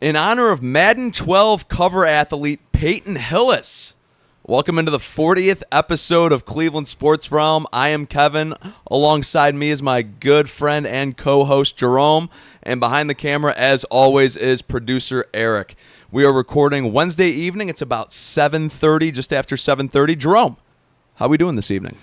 in honor of Madden 12 cover athlete Peyton Hillis. Welcome into the 40th episode of Cleveland Sports Realm. I am Kevin. Alongside me is my good friend and co-host Jerome. And behind the camera, as always, is producer Eric. We are recording Wednesday evening. It's about 7:30, just after 7:30. Jerome, how are we doing this evening?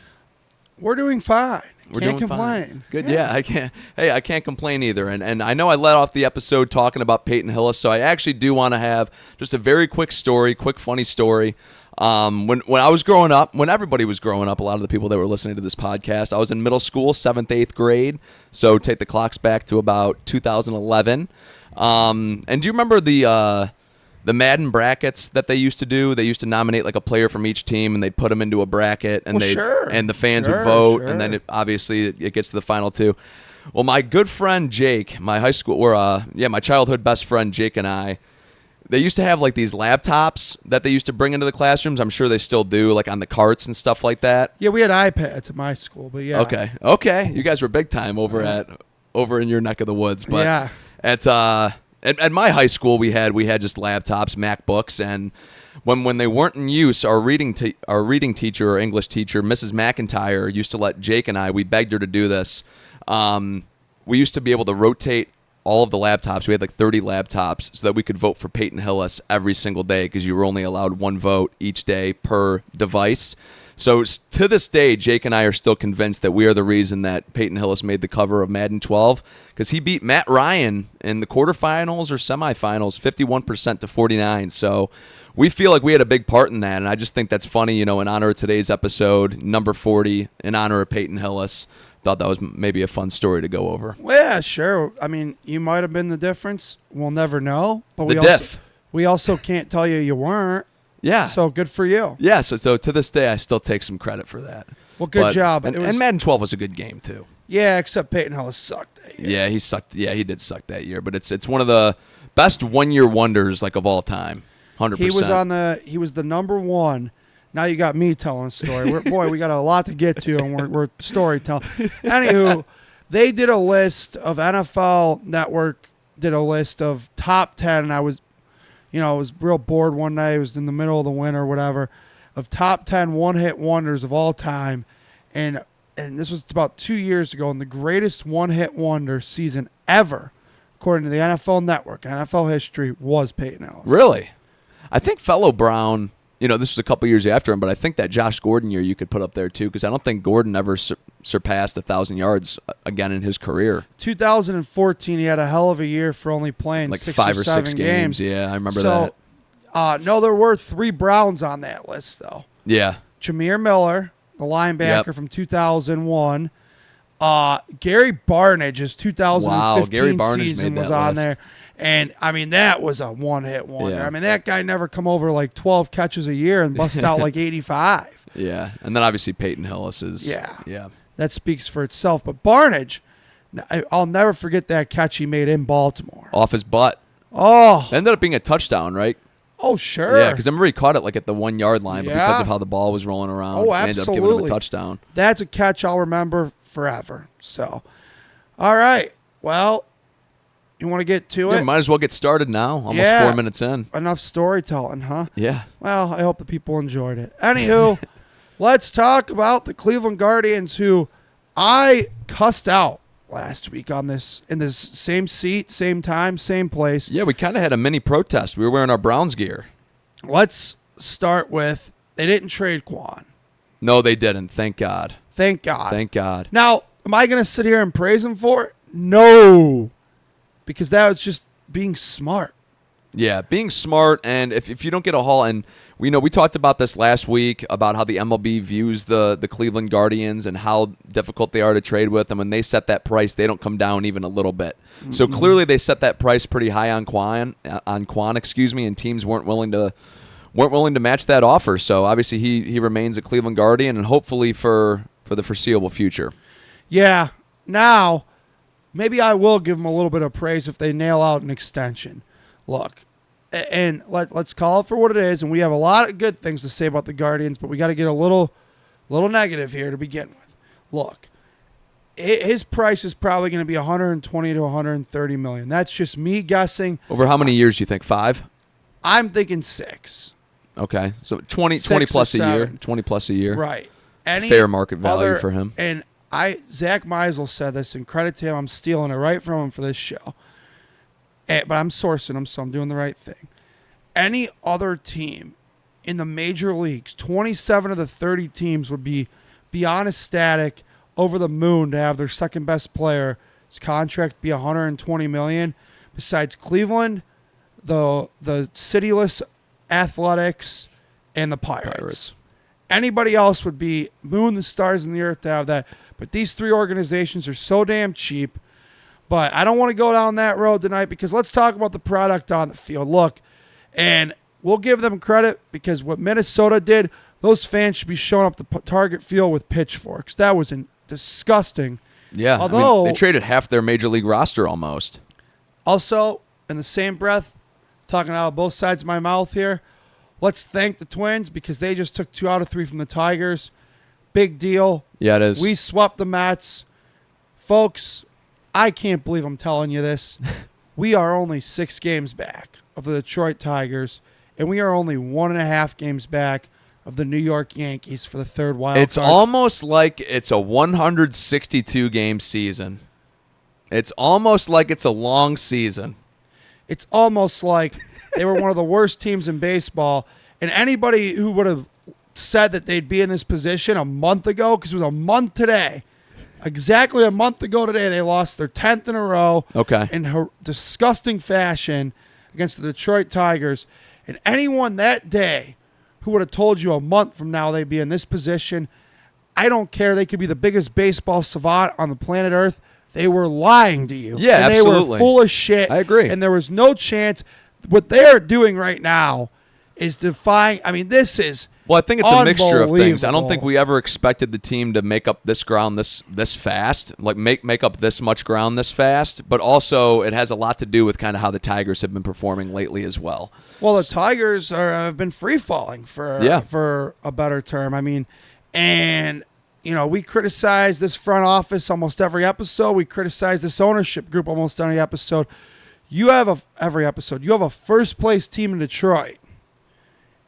We're doing fine. We're Can't doing complain. Fine. Good, yeah. I can't. Hey, I can't complain either. And I know I let off the episode talking about Peyton Hillis, so I actually do want to have just a very quick story, funny story. When I was growing up, when everybody was growing up, a lot of the people that were listening to this podcast, I was in middle school, 7th, 8th grade. So take the clocks back to about 2011. And do you remember the Madden brackets that they used to do? They used to nominate like a player from each team, and they'd put them into a bracket, and and the fans would vote, and then it gets to the final two. Well, my good friend Jake, my my childhood best friend Jake and I, they used to have like these laptops that they used to bring into the classrooms. I'm sure they still do, like on the carts and stuff like that. Yeah, we had iPads at my school, but yeah. Okay. You guys were big time over in your neck of the woods, but yeah. At my high school, we had just laptops, MacBooks, and when they weren't in use, our reading teacher or English teacher, Mrs. McIntyre, used to let Jake and I. We begged her to do this. We used to be able to rotate all of the laptops. We had like 30 laptops, so that we could vote for Peyton Hillis every single day, because you were only allowed one vote each day per device. So to this day, Jake and I are still convinced that we are the reason that Peyton Hillis made the cover of Madden 12, because he beat Matt Ryan in the quarterfinals or semifinals 51% to 49. So we feel like we had a big part in that, and I just think that's funny, in honor of today's episode, number 40, in honor of Peyton Hillis. Thought that was maybe a fun story to go over. Well, yeah, sure. I mean, you might have been the difference. We'll never know. But we also can't tell you weren't. Yeah. So good for you. Yeah, so to this day, I still take some credit for that. Well, good job. And Madden 12 was a good game, too. Yeah, except Peyton Hillis sucked that year. Yeah, he sucked. Yeah, he did suck that year. But it's one of the best one-year wonders of all time. 100%. He was the number one. Now you got me telling a story. We got a lot to get to, and we're storytelling. Anywho, they did a list of NFL Network did a list of top 10, and I was real bored one night. It was in the middle of the winter or whatever, of top 10 one-hit wonders of all time, and this was about 2 years ago, and the greatest one-hit wonder season ever, according to the NFL Network, NFL history, was Peyton Hillis. Really? I think fellow Brown. This was a couple years after him, but I think that Josh Gordon year you could put up there too, because I don't think Gordon ever surpassed 1,000 yards again in his career. 2014, he had a hell of a year for only playing like 6 5 or 6 games. Yeah, I remember that. No, there were 3 Browns on that list, though. Yeah. Jameer Miller, the linebacker from 2001. Gary Barnage's 2015 season was on there. And, I mean, that was a one-hit wonder. Yeah. I mean, that guy never come over like 12 catches a year and busted out like 85. Yeah, and then obviously Peyton Hillis is. Yeah. That speaks for itself. But Barnage, I'll never forget that catch he made in Baltimore. Off his butt. Oh. It ended up being a touchdown, right? Oh, sure. Yeah, because I remember he caught it like at the 1-yard line, but because of how the ball was rolling around, he ended up giving him a touchdown. That's a catch I'll remember forever. So, all right. Well, you want to get to it? Might as well get started now. Almost 4 minutes in. Enough storytelling, huh? Yeah. Well, I hope the people enjoyed it. Anywho, let's talk about the Cleveland Guardians, who I cussed out last week in this same seat, same time, same place. Yeah, we kind of had a mini protest. We were wearing our Browns gear. Let's start with, they didn't trade Quan. No, they didn't. Thank God. Thank God. Thank God. Now, am I going to sit here and praise him for it? No. Because that was just being smart. Yeah, being smart, and if you don't get a haul, and we talked about this last week about how the MLB views the Cleveland Guardians and how difficult they are to trade with, and when they set that price, they don't come down even a little bit. Mm-hmm. So clearly they set that price pretty high on Quan, and teams weren't willing to match that offer. So obviously he remains a Cleveland Guardian, and hopefully for the foreseeable future. Yeah. Now, maybe I will give them a little bit of praise if they nail out an extension. Look, and let's call it for what it is, and we have a lot of good things to say about the Guardians, but we got to get a little negative here to begin with. Look, his price is probably going to be 120 to 130 million. That's just me guessing. Over how many years do you think? 5? I'm thinking 6. Okay, so 20 6 plus or a year. 7. 20 plus a year. Right. Any fair market value other, for him. And Zach Meisel said this, and credit to him. I'm stealing it right from him for this show. But I'm sourcing him, so I'm doing the right thing. Any other team in the major leagues, 27 of the 30 teams would be beyond ecstatic, over the moon to have their second best player's contract be 120 million. Besides Cleveland, the cityless Athletics, and the Pirates. Anybody else would be moon, the stars, and the earth to have that. But these 3 organizations are so damn cheap. But I don't want to go down that road tonight because let's talk about the product on the field. Look, and we'll give them credit because what Minnesota did, those fans should be showing up to Target Field with pitchforks. That was disgusting. Yeah, although they traded half their major league roster almost. Also, in the same breath, talking out of both sides of my mouth here, let's thank the Twins because they just took 2 out of 3 from the Tigers. Big deal. Yeah, it is. We swept the Mets. Folks, I can't believe I'm telling you this. We are only 6 games back of the Detroit Tigers, and we are only 1.5 games back of the New York Yankees for the 3rd wild card. It's almost like it's a 162-game season. It's almost like it's a long season. It's almost like they were one of the worst teams in baseball, and anybody who would have said that they'd be in this position a month ago, because it was a month today, exactly a month ago today, they lost their 10th in a row in disgusting fashion against the Detroit Tigers. And anyone that day who would have told you a month from now they'd be in this position, I don't care. They could be the biggest baseball savant on the planet Earth. They were lying to you. Yeah, and absolutely. They were full of shit. I agree. And there was no chance. What they're doing right now is defying. I mean, this is Well, I think it's a mixture of things. I don't think unbelievable. we ever expected the team to make up this ground this fast, like make up this much ground this fast. But also, it has a lot to do with kind of how the Tigers have been performing lately as well. Well, the Tigers have been free falling for a better term. I mean, and you know, we criticize this front office almost every episode. We criticize this ownership group almost every episode. You have a first place team in Detroit.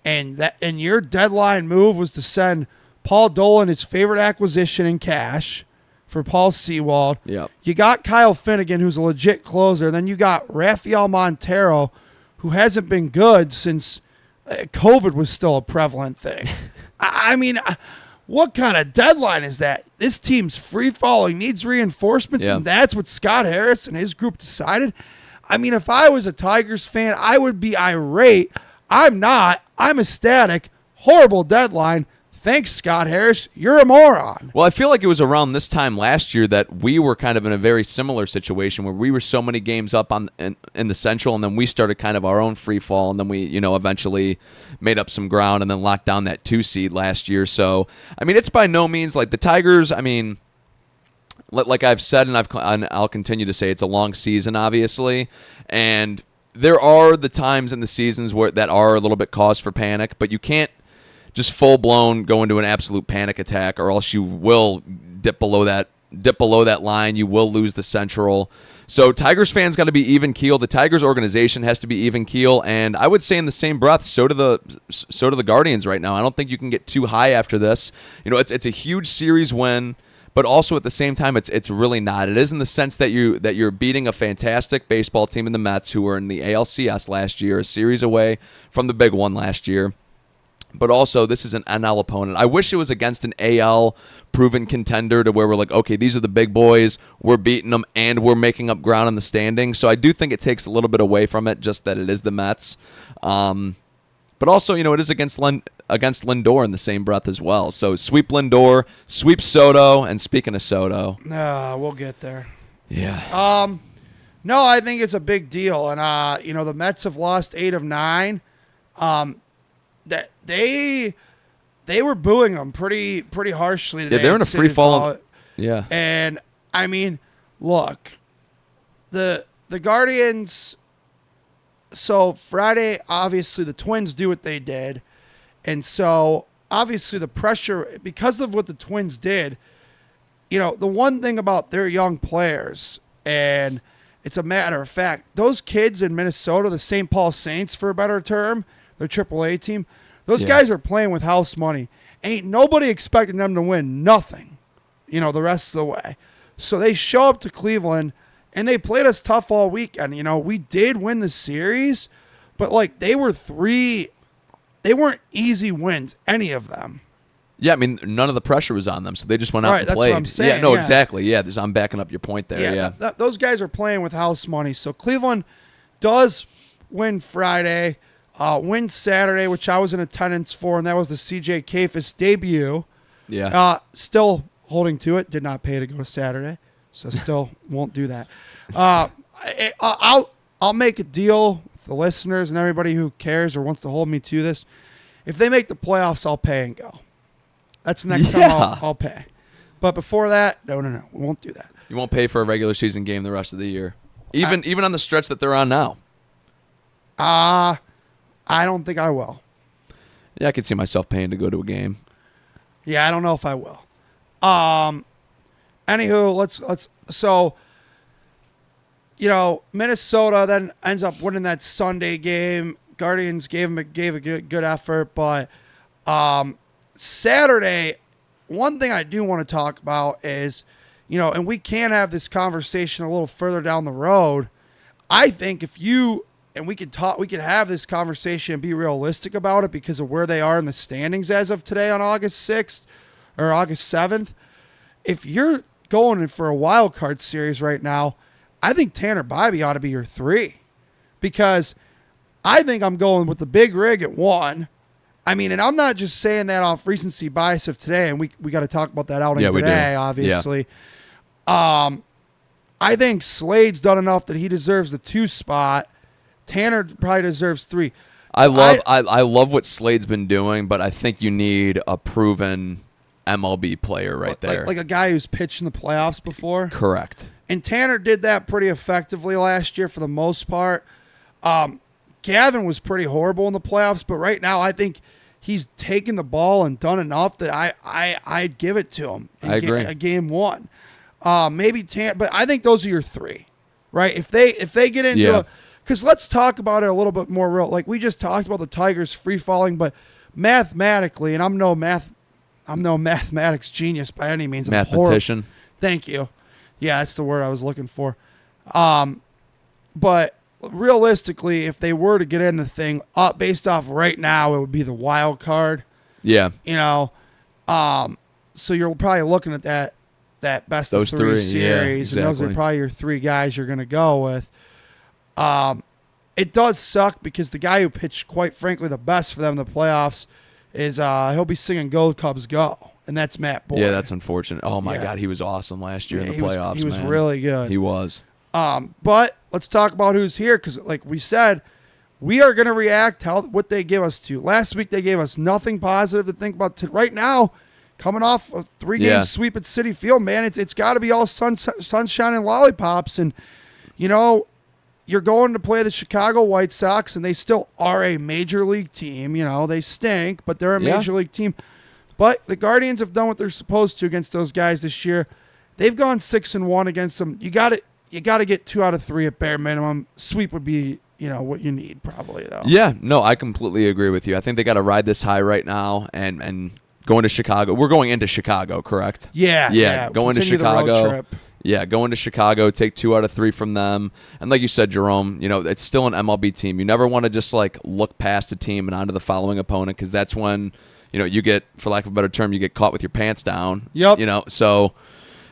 And your deadline move was to send Paul Dolan his favorite acquisition in cash for Paul Sewald. Yep. You got Kyle Finnegan, who's a legit closer. Then you got Rafael Montero, who hasn't been good since COVID was still a prevalent thing. I mean, what kind of deadline is that? This team's free falling, needs reinforcements, and that's what Scott Harris and his group decided. I mean, if I was a Tigers fan, I would be irate. I'm not. I'm ecstatic. Horrible deadline. Thanks, Scott Harris. You're a moron. Well, I feel like it was around this time last year that we were kind of in a very similar situation where we were so many games up in the Central, and then we started kind of our own free fall, and then we, eventually made up some ground and then locked down that 2 seed last year. So, I mean, it's by no means like the Tigers. I mean, like I've said, and I'll continue to say, it's a long season, obviously, and there are the times in the seasons that are a little bit cause for panic, but you can't just full-blown go into an absolute panic attack, or else you will dip below that line. You will lose the Central. So Tigers fans got to be even keel. The Tigers organization has to be even keel, and I would say in the same breath, so do the Guardians right now. I don't think you can get too high after this. It's a huge series win, but also at the same time, it's really not. It is in the sense that you're beating a fantastic baseball team in the Mets, who were in the ALCS last year, a series away from the big one last year. But also, this is an NL opponent. I wish it was against an AL proven contender to where we're like, okay, these are the big boys, we're beating them, and we're making up ground in the standings. So I do think it takes a little bit away from it, just that it is the Mets. But also, it is against Lindor in the same breath as well. So sweep Lindor, sweep Soto, and speaking of Soto. We'll get there. Yeah. No, I think it's a big deal. And, the Mets have lost 8 of 9. That they were booing them pretty harshly today. Yeah, they're in a free fall. Yeah. And, I mean, look, the Guardians... So Friday, obviously, the Twins do what they did. And so, obviously, the pressure, because of what the Twins did, the one thing about their young players, and it's a matter of fact, those kids in Minnesota, the St. Paul Saints, for a better term, their AAA team, those guys are playing with house money. Ain't nobody expecting them to win nothing, the rest of the way. So they show up to Cleveland, and they played us tough all weekend. We did win the series, but they weren't easy wins, any of them. Yeah, I mean, none of the pressure was on them, so they just went out and that's played. what I'm saying. Yeah, no, exactly. Yeah, I'm backing up your point there. Yeah. Those guys are playing with house money. So Cleveland does win Friday, win Saturday, which I was in attendance for, and that was the C.J. Kafis debut. Yeah. Still holding to it. Did not pay to go to Saturday, so still won't do that. I'll make a deal with the listeners and everybody who cares or wants to hold me to this. If they make the playoffs, I'll pay and go. That's the next time I'll pay. But before that, no, we won't do that. You won't pay for a regular season game the rest of the year, even on the stretch that they're on now. I don't think I will. Yeah, I could see myself paying to go to a game. Yeah, I don't know if I will. Anywho, let's so Minnesota then ends up winning that Sunday game. Guardians gave a good effort, but Saturday, one thing I do want to talk about is, and we can have this conversation a little further down the road. I think we could have this conversation and be realistic about it because of where they are in the standings as of today on August 6th or August 7th. If you're going in for a wild card series right now, I think Tanner Bybee ought to be your 3 because I think I'm going with the big rig at 1. I mean, and I'm not just saying that off recency bias of today, and we got to talk about that outing today, obviously. Yeah. I think Slade's done enough that he deserves the 2 spot. Tanner probably deserves 3. I love what Slade's been doing, but I think you need a proven MLB player there. Like a guy who's pitched in the playoffs before. Correct. And Tanner did that pretty effectively last year for the most part. Gavin was pretty horrible in the playoffs, but right now I think he's taken the ball and done enough that I'd give it to him. I agree. Game 1. Maybe but I think those are your 3, right? If they get into because let's talk about it a little bit more real. Like we just talked about the Tigers free falling, but mathematically, and I'm no mathematics genius by any means. Mathematician. Thank you. Yeah, that's the word I was looking for. But realistically, if they were to get in the thing based off right now, it would be the wild card. Yeah. So you're probably looking at that best of 3 series, exactly. And those are probably your 3 guys you're going to go with. It does suck because the guy who pitched, quite frankly, the best for them in the playoffs is he'll be singing "Go Cubs Go," and that's Matt Boyd. Yeah, that's unfortunate. Oh my God, he was awesome last year in the playoffs. He was really good. He was. But let's talk about who's here because, like we said, we are going to react what they give us to. Last week they gave us nothing positive to think about. Right now, coming off a 3-game sweep at Citi Field, man, it's got to be all sunshine and lollipops. And you're going to play the Chicago White Sox, and they still are a major league team. They stink, but they're a major league team. But the Guardians have done what they're supposed to against those guys this year. They've gone 6-1 against them. You got to get 2 out of 3 at bare minimum. Sweep would be, what you need probably though. Yeah, no, I completely agree with you. I think they got to ride this high right now and going to Chicago. We're going into Chicago, correct? Yeah. Going to Chicago. Yeah, going to Chicago, take 2 out of 3 from them. And like you said, Jerome, it's still an MLB team. You never want to just look past a team and onto the following opponent because that's when, you get, for lack of a better term, you get caught with your pants down. Yep. So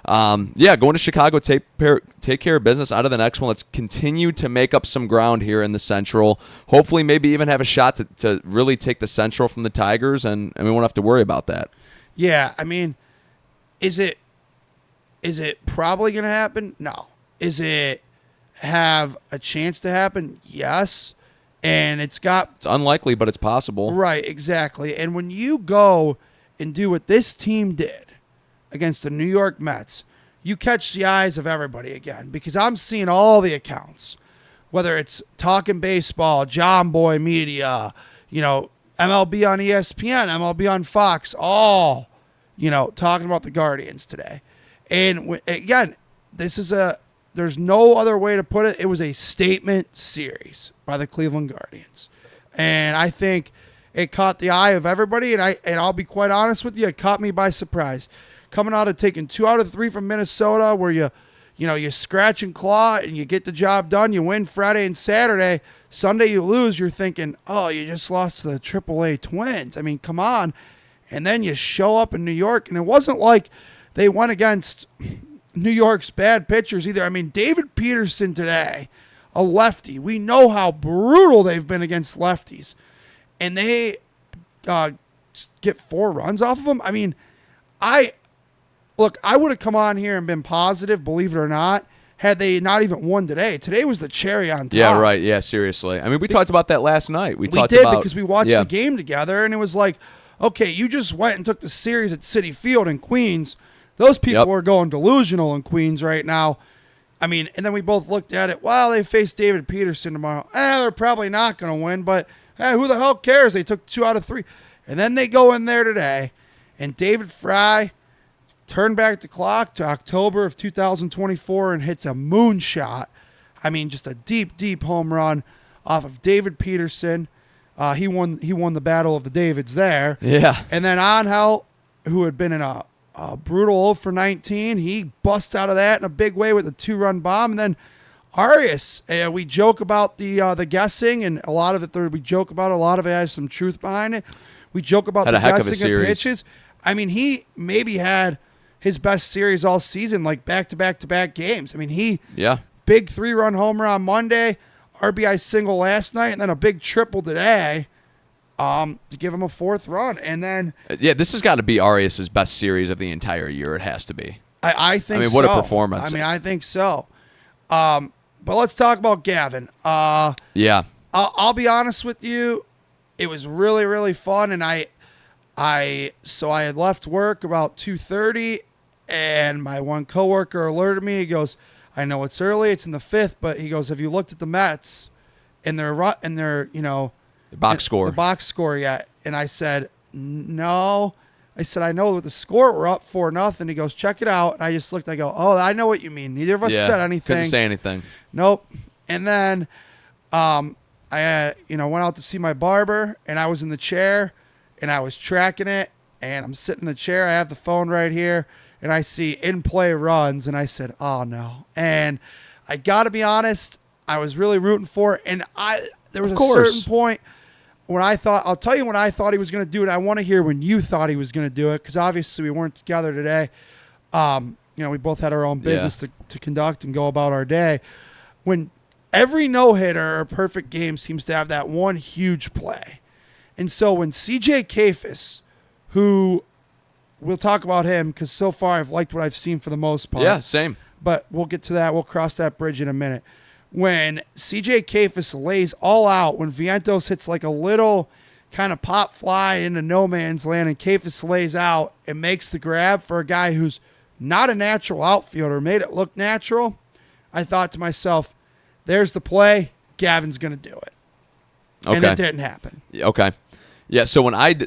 going to Chicago, take care of business out of the next one. Let's continue to make up some ground here in the Central. Hopefully maybe even have a shot to really take the Central from the Tigers, and we won't have to worry about that. Yeah, I mean, is it probably going to happen? No. Is it have a chance to happen? Yes. And it's unlikely, but it's possible. Right, exactly. And when you go and do what this team did against the New York Mets, you catch the eyes of everybody again because I'm seeing all the accounts, whether it's Talking Baseball, John Boy Media, MLB on ESPN, MLB on Fox, all, talking about the Guardians today. And again, there's no other way to put it. It was a statement series by the Cleveland Guardians. And I think it caught the eye of everybody. And I'll be quite honest with you, it caught me by surprise. Coming out of taking 2 out of 3 from Minnesota, where you scratch and claw and you get the job done. You win Friday and Saturday. Sunday you lose. You're thinking, oh, you just lost to the AAA Twins. I mean, come on. And then you show up in New York, and it wasn't like they went against New York's bad pitchers either. I mean, David Peterson today, a lefty. We know how brutal they've been against lefties. And they get 4 runs off of them. I mean, I would have come on here and been positive, believe it or not, had they not even won today. Today was the cherry on top. Yeah, right. Yeah, seriously. I mean, we talked about that last night. We talked did about, because we watched the game together, and it was like, okay, you just went and took the series at Citi Field in Queens. Those people are going delusional in Queens right now. I mean, and then we both looked at it. Well, they face David Peterson tomorrow. They're probably not going to win, but who the hell cares? They took 2 out of 3. And then they go in there today, and David Fry turned back the clock to October of 2024 and hits a moonshot. I mean, just a deep, deep home run off of David Peterson. He won the battle of the Davids there. Yeah. And then Angel, who had been in a brutal 0 for 19, he busts out of that in a big way with a 2-run bomb. And then Arias, we joke about the guessing, and a lot of it we joke about. A lot of it has some truth behind it. We joke about the guessing of pitches. I mean, he maybe had his best series all season, like back-to-back-to-back games. I mean, big 3-run homer on Monday, RBI single last night, and then a big triple today to give him a 4th run. And then this has got to be Arias' best series of the entire year. It has to be. I think so. I mean, what a performance. I mean, I think so. But let's talk about Gavin. Yeah. I'll be honest with you. It was really, really fun, and I had left work about 2:30, and my one coworker alerted me. He goes, I know it's early, it's in the 5th, but he goes, have you looked at the Mets and their the box score? The box score yet? And I said, no. I said, I know the score. We're up 4-0. He goes, check it out. And I just looked. I go, oh, I know what you mean. Neither of us said anything. Couldn't say anything. Nope. And then I went out to see my barber, and I was in the chair, and I was tracking it, and I'm sitting in the chair. I have the phone right here, and I see in-play runs, and I said, oh, no. And I got to be honest, I was really rooting for it, and there was a certain point when I'll tell you when I thought he was going to do it. I want to hear when you thought he was going to do it, because obviously we weren't together today. We both had our own business to conduct and go about our day. When every no-hitter or perfect game seems to have that one huge play. And so when C.J. Kafis, who we'll talk about him because so far I've liked what I've seen for the most part. Yeah, same. But we'll get to that. We'll cross that bridge in a minute. When C.J. Kafis lays all out, when Vientos hits like a little kind of pop fly into no man's land and Kafis lays out and makes the grab for a guy who's not a natural outfielder, made it look natural, I thought to myself, there's the play. Gavin's going to do it. Okay. And it didn't happen. Okay. Yeah, so I had the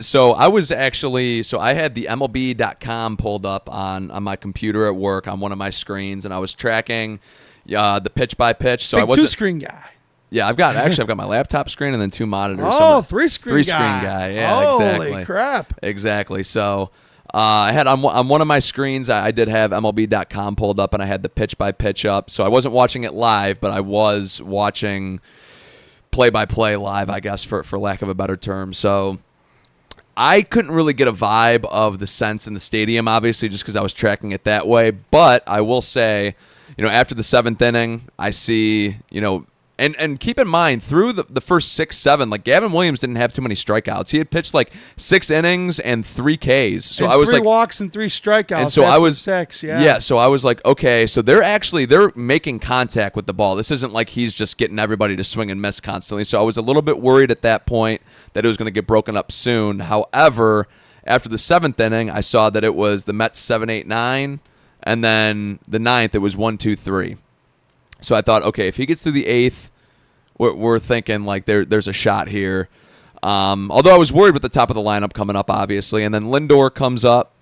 MLB.com pulled up on my computer at work on one of my screens, and I was tracking the pitch by pitch. So Big I wasn't 2-screen guy. Yeah, I've got my laptop screen and then 2 monitors. Oh, 3-screen guy. Yeah, Holy exactly. crap. Exactly. So I had on one of my screens, I did have MLB.com pulled up, and I had the pitch by pitch up. So I wasn't watching it live, but I was watching play-by-play live, I guess, for lack of a better term. So I couldn't really get a vibe of the sense in the stadium, obviously, just because I was tracking it that way. But I will say, after the 7th inning, I see, and keep in mind, through the first 6, 7, like Gavin Williams didn't have too many strikeouts. He had pitched like 6 innings and 3 Ks. So and I was 3 like walks and 3 strikeouts. And so I was 6. Yeah. Yeah. So I was like, okay, so they're making contact with the ball. This isn't like he's just getting everybody to swing and miss constantly. So I was a little bit worried at that point that it was going to get broken up soon. However, after the 7th inning, I saw that it was the Mets 7, 8, 9, and then the 9th it was 1, 2, 3. So I thought, okay, if he gets through the 8th, we're thinking like there's a shot here. Although I was worried with the top of the lineup coming up, obviously. And then Lindor comes up.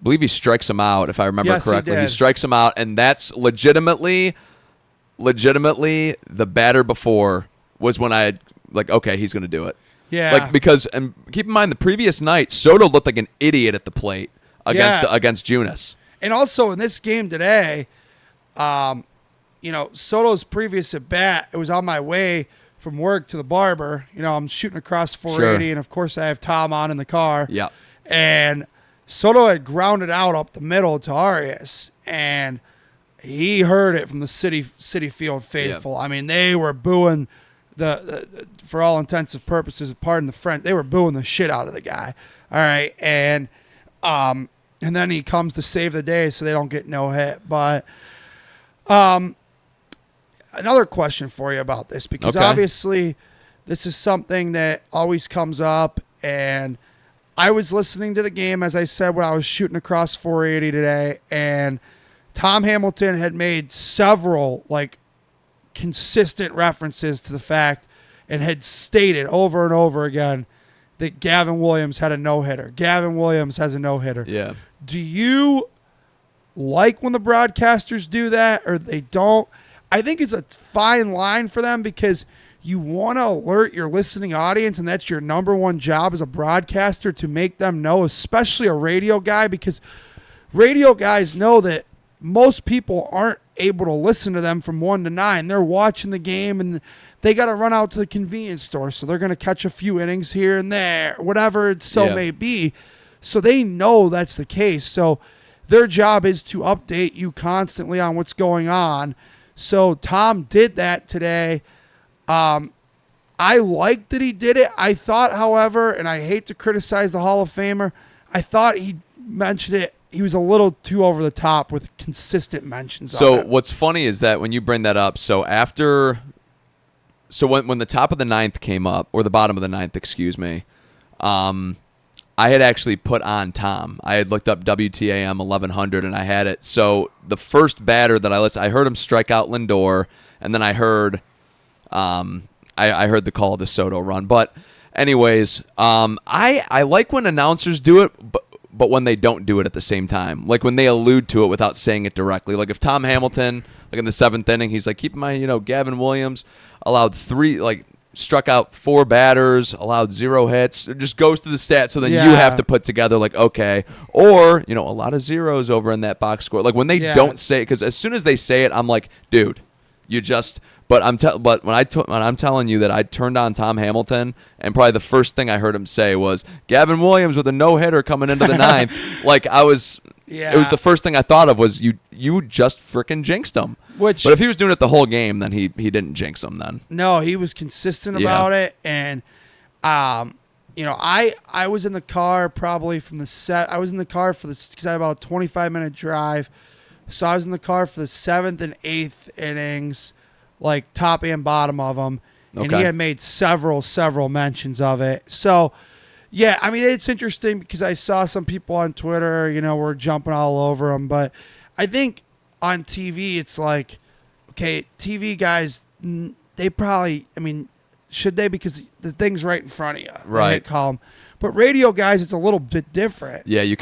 believe he strikes him out, if I remember Yes, correctly. he He did. strikes him out, and that's legitimately the batter before was when I had, like, okay, he's going to do it. Yeah. Like, because, and keep in mind, the previous night, Soto looked like an idiot at the plate against Junis. And also in this game today, Soto's previous at bat, it was on my way from work to the barber. I'm shooting across 480, and of course I have Tom on in the car. Yeah. And Soto had grounded out up the middle to Arias, and he heard it from the City Field faithful. Yeah. I mean, they were booing the for all intents and purposes, pardon the French, they were booing the shit out of the guy. All right, and then he comes to save the day, so they don't get no hit. But another question for you about this, because obviously this is something that always comes up, and I was listening to the game, as I said, when I was shooting across 480 today, and Tom Hamilton had made several, consistent references to the fact and had stated over and over again that Gavin Williams had a no-hitter. Gavin Williams has a no-hitter. Yeah. Do you like when the broadcasters do that or they don't? I think it's a fine line for them because you want to alert your listening audience, and that's your number one job as a broadcaster, to make them know, especially a radio guy, because radio guys know that most people aren't able to listen to them from 1 to 9. They're watching the game, and they got to run out to the convenience store, so they're going to catch a few innings here and there, whatever it may be. So they know that's the case. So their job is to update you constantly on what's going on. So Tom did that today. I liked that he did it. I thought, however, and I hate to criticize the Hall of Famer, I thought he mentioned it. He was a little too over the top with consistent mentions. So on it. what's funny is that when you bring that up, when the top of the ninth came up, or the bottom of the ninth, excuse me, I had actually put on Tom. I had looked up WTAM 1100, and I had it. So the first batter that I heard him strike out Lindor, and then I heard I heard the call of the Soto run. But anyways, I like when announcers do it, but when they don't do it at the same time, like when they allude to it without saying it directly. Like if Tom Hamilton, like in the 7th inning, he's like, keep in mind, Gavin Williams allowed struck out 4 batters, allowed 0 hits. It just goes through the stats, so then you have to put together okay, or a lot of zeros over in that box score. Like when they don't say it, because as soon as they say it, I'm like, dude, you just. But when I'm telling you that I turned on Tom Hamilton, and probably the first thing I heard him say was Gavin Williams with a no-hitter coming into the 9th. It was the first thing I thought of was you just freaking jinxed him. But if he was doing it the whole game, then he didn't jinx him then. No, he was consistent about it, and I was in the car probably from the set. I was in the car because I had about a 25-minute drive, so I was in the car for the 7th and 8th innings, like top and bottom of them, and he had made several mentions of it. So, yeah, I mean, it's interesting because I saw some people on Twitter, were jumping all over him, but I think on TV it's like, okay, TV guys, they probably, should they? Because the thing's right in front of you. Right. Call them. But radio guys, it's a little bit different. Yeah, you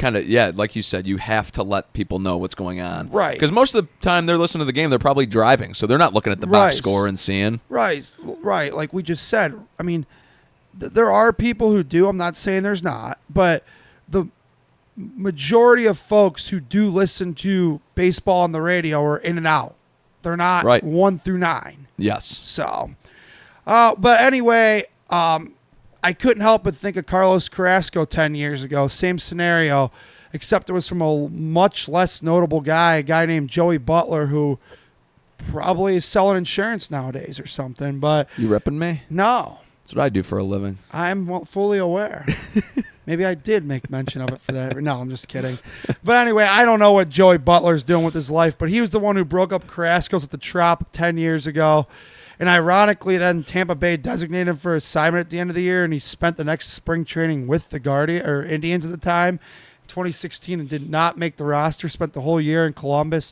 like you said, you have to let people know what's going on. Right. Because most of the time they're listening to the game, they're probably driving, so they're not looking at the box score and seeing. Right. Like we just said, there are people who do. I'm not saying there's not, but the majority of folks who do listen to baseball on the radio are in and out. They're not 1 through 9. Yes. So, but anyway, I couldn't help but think of Carlos Carrasco 10 years ago. Same scenario, except it was from a much less notable guy, a guy named Joey Butler, who probably is selling insurance nowadays or something. But you ripping me? No. That's what I do for a living. I'm fully aware. Maybe I did make mention of it for that. No, I'm just kidding. But anyway, I don't know what Joey Butler's doing with his life, but he was the one who broke up Carrasco's at the Trop 10 years ago. And ironically, then Tampa Bay designated him for assignment at the end of the year, and he spent the next spring training with the Indians at the time, 2016, and did not make the roster. Spent the whole year in Columbus.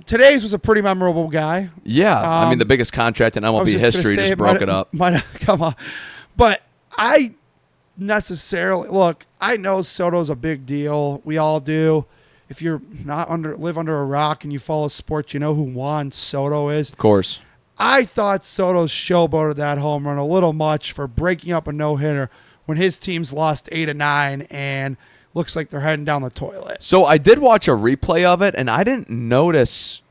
Today's was a pretty memorable guy. Yeah, the biggest contract in MLB history just broke it up. Come on, but I necessarily look. I know Soto's a big deal. We all do. If you're not live under a rock and you follow sports, you know who Juan Soto is. Of course. I thought Soto showboated that home run a little much for breaking up a no-hitter when his team's lost 8 of 9 and looks like they're heading down the toilet. So I did watch a replay of it, and I didn't notice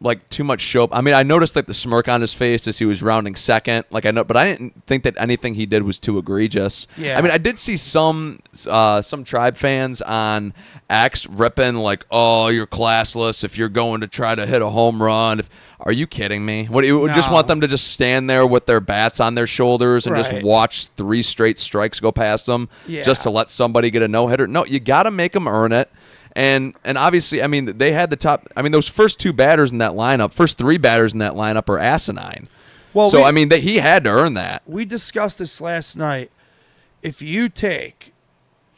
like too much show. I mean, I noticed like the smirk on his face as he was rounding second. Like I know, but I didn't think that anything he did was too egregious. Yeah. I mean, I did see some Tribe fans on X ripping like, "Oh, you're classless if you're going to try to hit a home run." Are you kidding me? What, you would just want them to just stand there with their bats on their shoulders and just watch 3 straight strikes go past them just to let somebody get a no-hitter? No, you got to make them earn it. And obviously, I mean, they had the top. I mean, those first 2 batters in that lineup, first 3 batters in that lineup are asinine. Well, so I mean, he had to earn that. We discussed this last night. If you take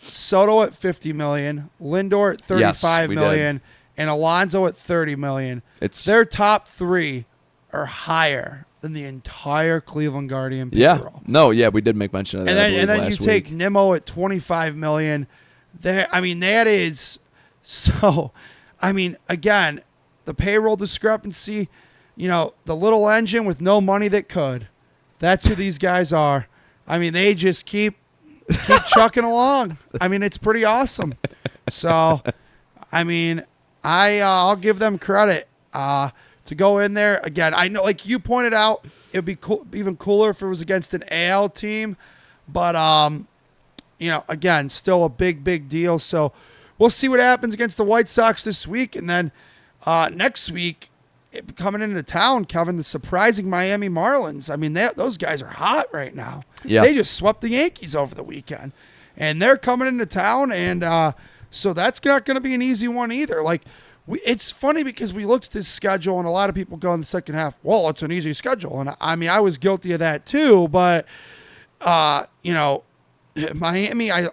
Soto at $50 million, Lindor at $35 million, and Alonso at $30 million, their top 3 are higher than the entire Cleveland Guardian payroll. We did make mention of that. And then you take Nimmo at $25 million. That is so. I mean, again, the payroll discrepancy. You know, the little engine with no money that could. That's who these guys are. I mean, they just keep chucking along. I mean, it's pretty awesome. So, I mean, I'll give them credit to go in there again. I know, like you pointed out, it'd be cool, even cooler if it was against an AL team, but you know, again, still a big deal. So we'll see what happens against the White Sox this week, and then next week coming into town, Kevin, the surprising Miami Marlins. I mean, those guys are hot right now. Yeah, they just swept the Yankees over the weekend, and they're coming into town, and so that's not going to be an easy one either. Like, it's funny because we looked at this schedule, and a lot of people go in the second half, well, it's an easy schedule. And I mean, I was guilty of that too, but, you know, Miami, I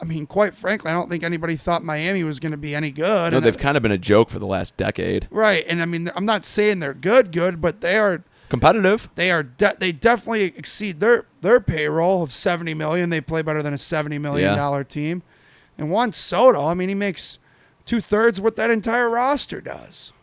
mean, quite frankly, I don't think anybody thought Miami was going to be any good. No, they've kind of been a joke for the last decade. Right. And I mean, I'm not saying they're good, but they are competitive. They definitely exceed their payroll of $70 million. They play better than a $70 million team. And Juan Soto, I mean, he makes 2/3 what that entire roster does.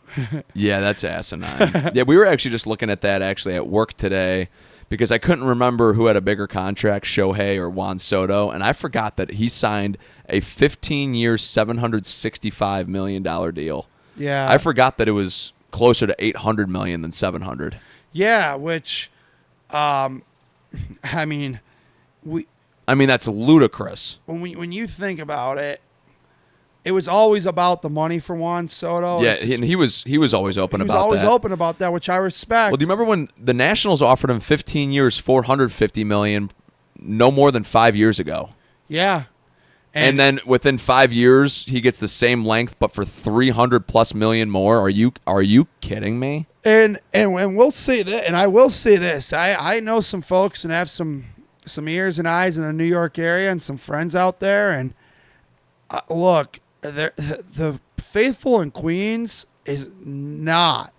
Yeah, that's asinine. Yeah, we were actually just looking at that at work today because I couldn't remember who had a bigger contract, Shohei or Juan Soto, and I forgot that he signed a 15-year, $765 million deal. Yeah. I forgot that it was closer to $800 million than $700. Yeah, which, I mean, that's ludicrous. When you think about it, it was always about the money for Juan Soto. Yeah, and he was always open about that. He was always open about that, which I respect. Well, do you remember when the Nationals offered him 15 years, $450 million, no more than 5 years ago? Yeah. And then within 5 years, he gets the same length, but for $300+ million more. Are you kidding me? And we'll say that, and I will say this: I know some folks and have some ears and eyes in the New York area, and some friends out there. And look, the faithful in Queens is not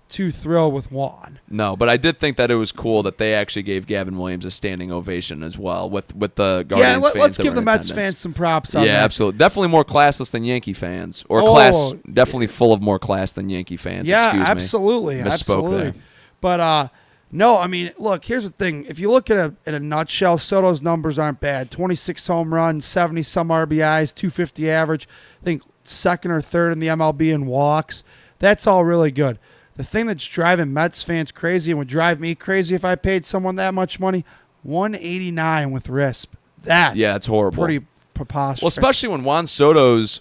too thrilled with Juan. No, but I did think that it was cool that they actually gave Gavin Williams a standing ovation as well with the Guardians fans. Yeah, let's give the Mets fans some props on that. Yeah, absolutely. Definitely more classless than Yankee fans. Or definitely full of more class than Yankee fans. Yeah, Excuse absolutely. Me. Misspoke absolutely. there. But no, I mean, look, here's the thing. If you look at a nutshell, Soto's numbers aren't bad. 26 home runs, 70-some RBIs, 250 average. I think second or third in the MLB in walks. That's all really good. The thing that's driving Mets fans crazy and would drive me crazy if I paid someone that much money, 189 with RISP. It's horrible. Pretty preposterous. Well, especially when Juan Soto's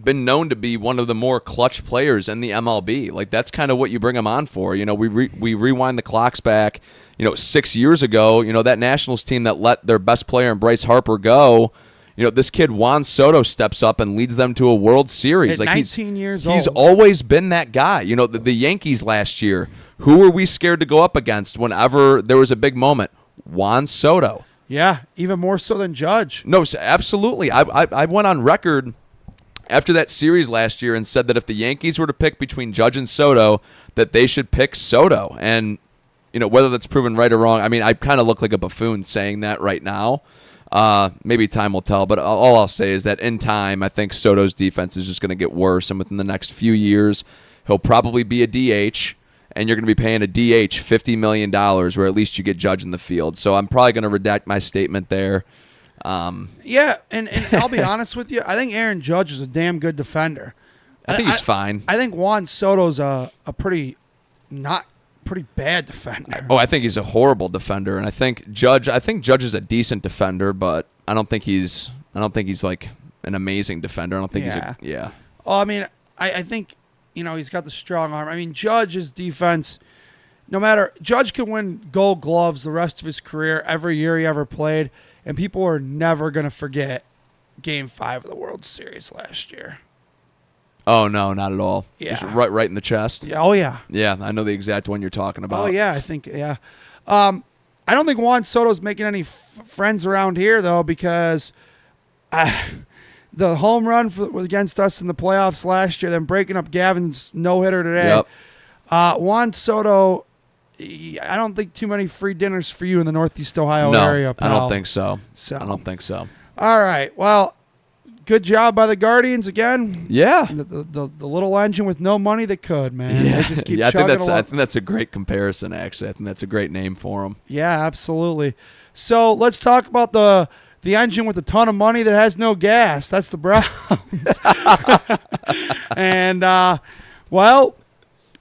been known to be one of the more clutch players in the MLB. Like, that's kind of what you bring him on for. You know, we rewind the clocks back, 6 years ago, that Nationals team that let their best player in Bryce Harper go. This kid Juan Soto steps up and leads them to a World Series. At 19 years old. He's always been that guy. The Yankees last year, who were we scared to go up against whenever there was a big moment? Juan Soto. Yeah, even more so than Judge. No, absolutely. I went on record after that series last year and said that if the Yankees were to pick between Judge and Soto, that they should pick Soto. And, whether that's proven right or wrong, I mean, I kind of look like a buffoon saying that right now. Maybe time will tell, but all I'll say is that in time, I think Soto's defense is just going to get worse, and within the next few years, he'll probably be a DH, and you're going to be paying a DH $50 million, where at least you get Judge in the field. So I'm probably going to redact my statement there. Yeah, and I'll be honest with you. I think Aaron Judge is a damn good defender. I think he's fine. I think Juan Soto's a pretty bad defender. Oh, I think he's a horrible defender, and I think Judge is a decent defender, but I don't think he's like an amazing defender. I don't think he's Oh, I mean, I think he's got the strong arm. I mean, Judge's defense. Judge can win Gold Gloves the rest of his career every year he ever played, and people are never gonna forget Game 5 of the World Series last year. Oh, no, not at all. Yeah. Just right in the chest. Yeah. Oh, yeah. Yeah, I know the exact one you're talking about. Oh, yeah, I think, yeah. I don't think Juan Soto's making any friends around here, though, because the home run against us in the playoffs last year, then breaking up Gavin's no-hitter today. Yep. Juan Soto, I don't think too many free dinners for you in the Northeast Ohio area, pal. I don't think so. I don't think so. All right, well, good job by the Guardians again. Yeah. The little engine with no money that could, man. Yeah. They just keep I think along. that's a great comparison, actually. I think that's a great name for them. Yeah, absolutely. So let's talk about the engine with a ton of money that has no gas. That's the Browns. And well,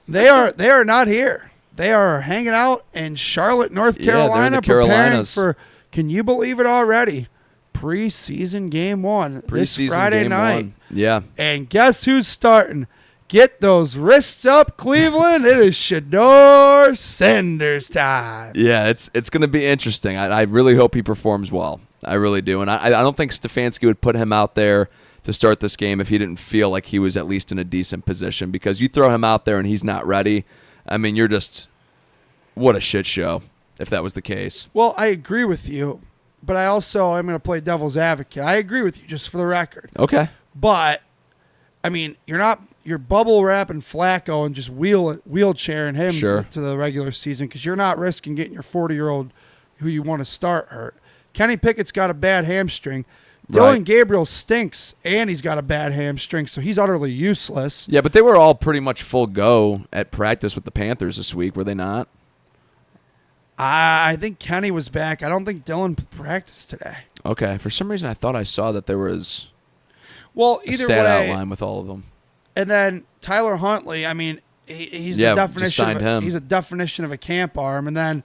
they are not here. They are hanging out in Charlotte, North Carolina, preparing for. Can you believe it already? Preseason game 1 this Friday night. Yeah. And guess who's starting? Get those wrists up, Cleveland. It is Shedeur Sanders time. Yeah, it's going to be interesting. I really hope he performs well. I really do. And I don't think Stefanski would put him out there to start this game if he didn't feel like he was at least in a decent position, because you throw him out there and he's not ready. I mean, you're just – what a shit show if that was the case. Well, I agree with you. But I'm going to play devil's advocate. I agree with you, just for the record. Okay. But, I mean, you're bubble wrapping Flacco and just wheelchairing him to the regular season, because you're not risking getting your 40-year-old who you want to start hurt. Kenny Pickett's got a bad hamstring. Dylan Gabriel stinks, and he's got a bad hamstring, so he's utterly useless. Yeah, but they were all pretty much full go at practice with the Panthers this week, were they not? I think Kenny was back. I don't think Dylan practiced today. Okay. For some reason, I thought I saw that there was either stat way, outline with all of them. And then Tyler Huntley, I mean, he's the definition. He's a definition of a camp arm. And then,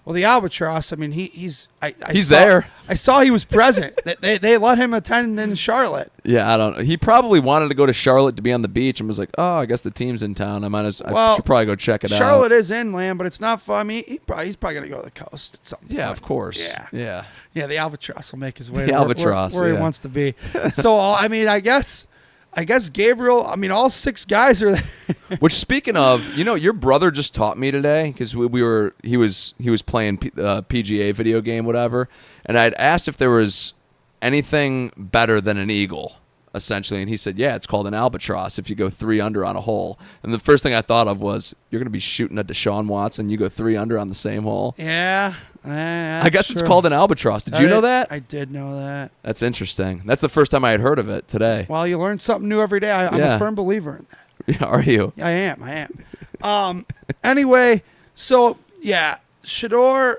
the Albatross. I mean, he's there. I saw he was present. they let him attend in Charlotte. Yeah, I don't know. He probably wanted to go to Charlotte to be on the beach and was like, "Oh, I guess the team's in town. I should probably go check it out." Charlotte is inland, but it's not fun. I mean, he's probably gonna go to the coast at some point. Yeah, of course. Yeah. The Albatross will make his way to where he wants to be. So, I mean, I guess Gabriel. I mean, all 6 guys are there. Which, speaking of, your brother just taught me today, because he was playing PGA video game, whatever, and I'd asked if there was anything better than an eagle, essentially, and he said, yeah, it's called an albatross if you go 3 under on a hole. And the first thing I thought of was, you're going to be shooting at Deshaun Watson, you go 3 under on the same hole. Yeah. I guess it's called an albatross. Did you know that? I did know that. That's interesting. That's the first time I had heard of it today. Well, you learn something new every day. I'm a firm believer in that. Yeah, are you? I am. Anyway, so, yeah, Shedeur,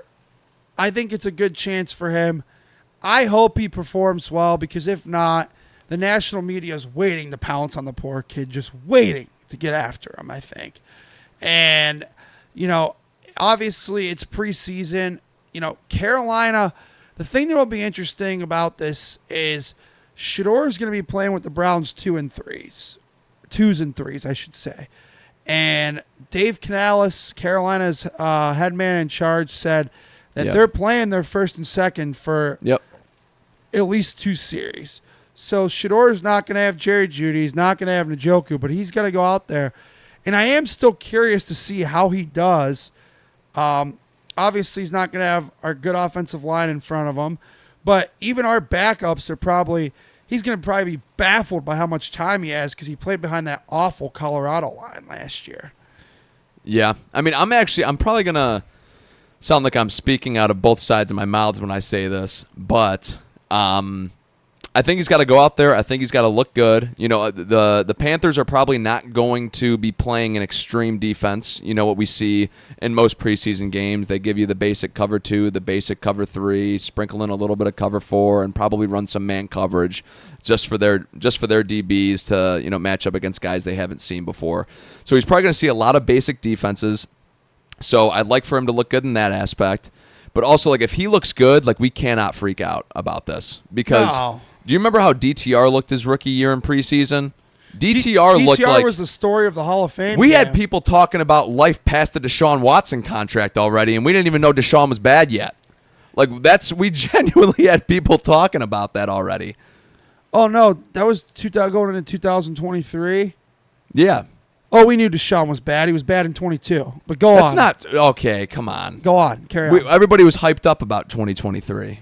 I think it's a good chance for him. I hope he performs well, because if not, the national media is waiting to pounce on the poor kid, just waiting to get after him, I think. And, obviously it's preseason. Carolina, the thing that will be interesting about this is Shedeur is going to be playing with the Browns 2s and 3s, I should say. And Dave Canales, Carolina's head man in charge, said that they're playing their first and second for at least 2 series. So Shedeur is not going to have Jerry Jeudy. He's not going to have Njoku, but he's going to go out there. And I am still curious to see how he does. Obviously, he's not going to have our good offensive line in front of him. But even our backups are he's going to probably be baffled by how much time he has, because he played behind that awful Colorado line last year. Yeah. I mean, I'm probably going to sound like I'm speaking out of both sides of my mouths when I say this, but I think he's got to go out there. I think he's got to look good. You know, the Panthers are probably not going to be playing an extreme defense. You know what we see in most preseason games. They give you the basic cover 2, the basic cover 3, sprinkle in a little bit of cover 4, and probably run some man coverage just for their DBs to match up against guys they haven't seen before. So he's probably going to see a lot of basic defenses. So I'd like for him to look good in that aspect. But also, like, if he looks good, like, we cannot freak out about this because. No. Do you remember how DTR looked his rookie year in preseason? DTR looked like... DTR was the story of the Hall of Fame. We had people talking about life past the Deshaun Watson contract already, and we didn't even know Deshaun was bad yet. Like, we genuinely had people talking about that already. Oh, no. That was going into 2023? Yeah. Oh, we knew Deshaun was bad. He was bad in 22. But go That's on. not... Okay, come on. Go on. Carry on. Everybody was hyped up about 2023.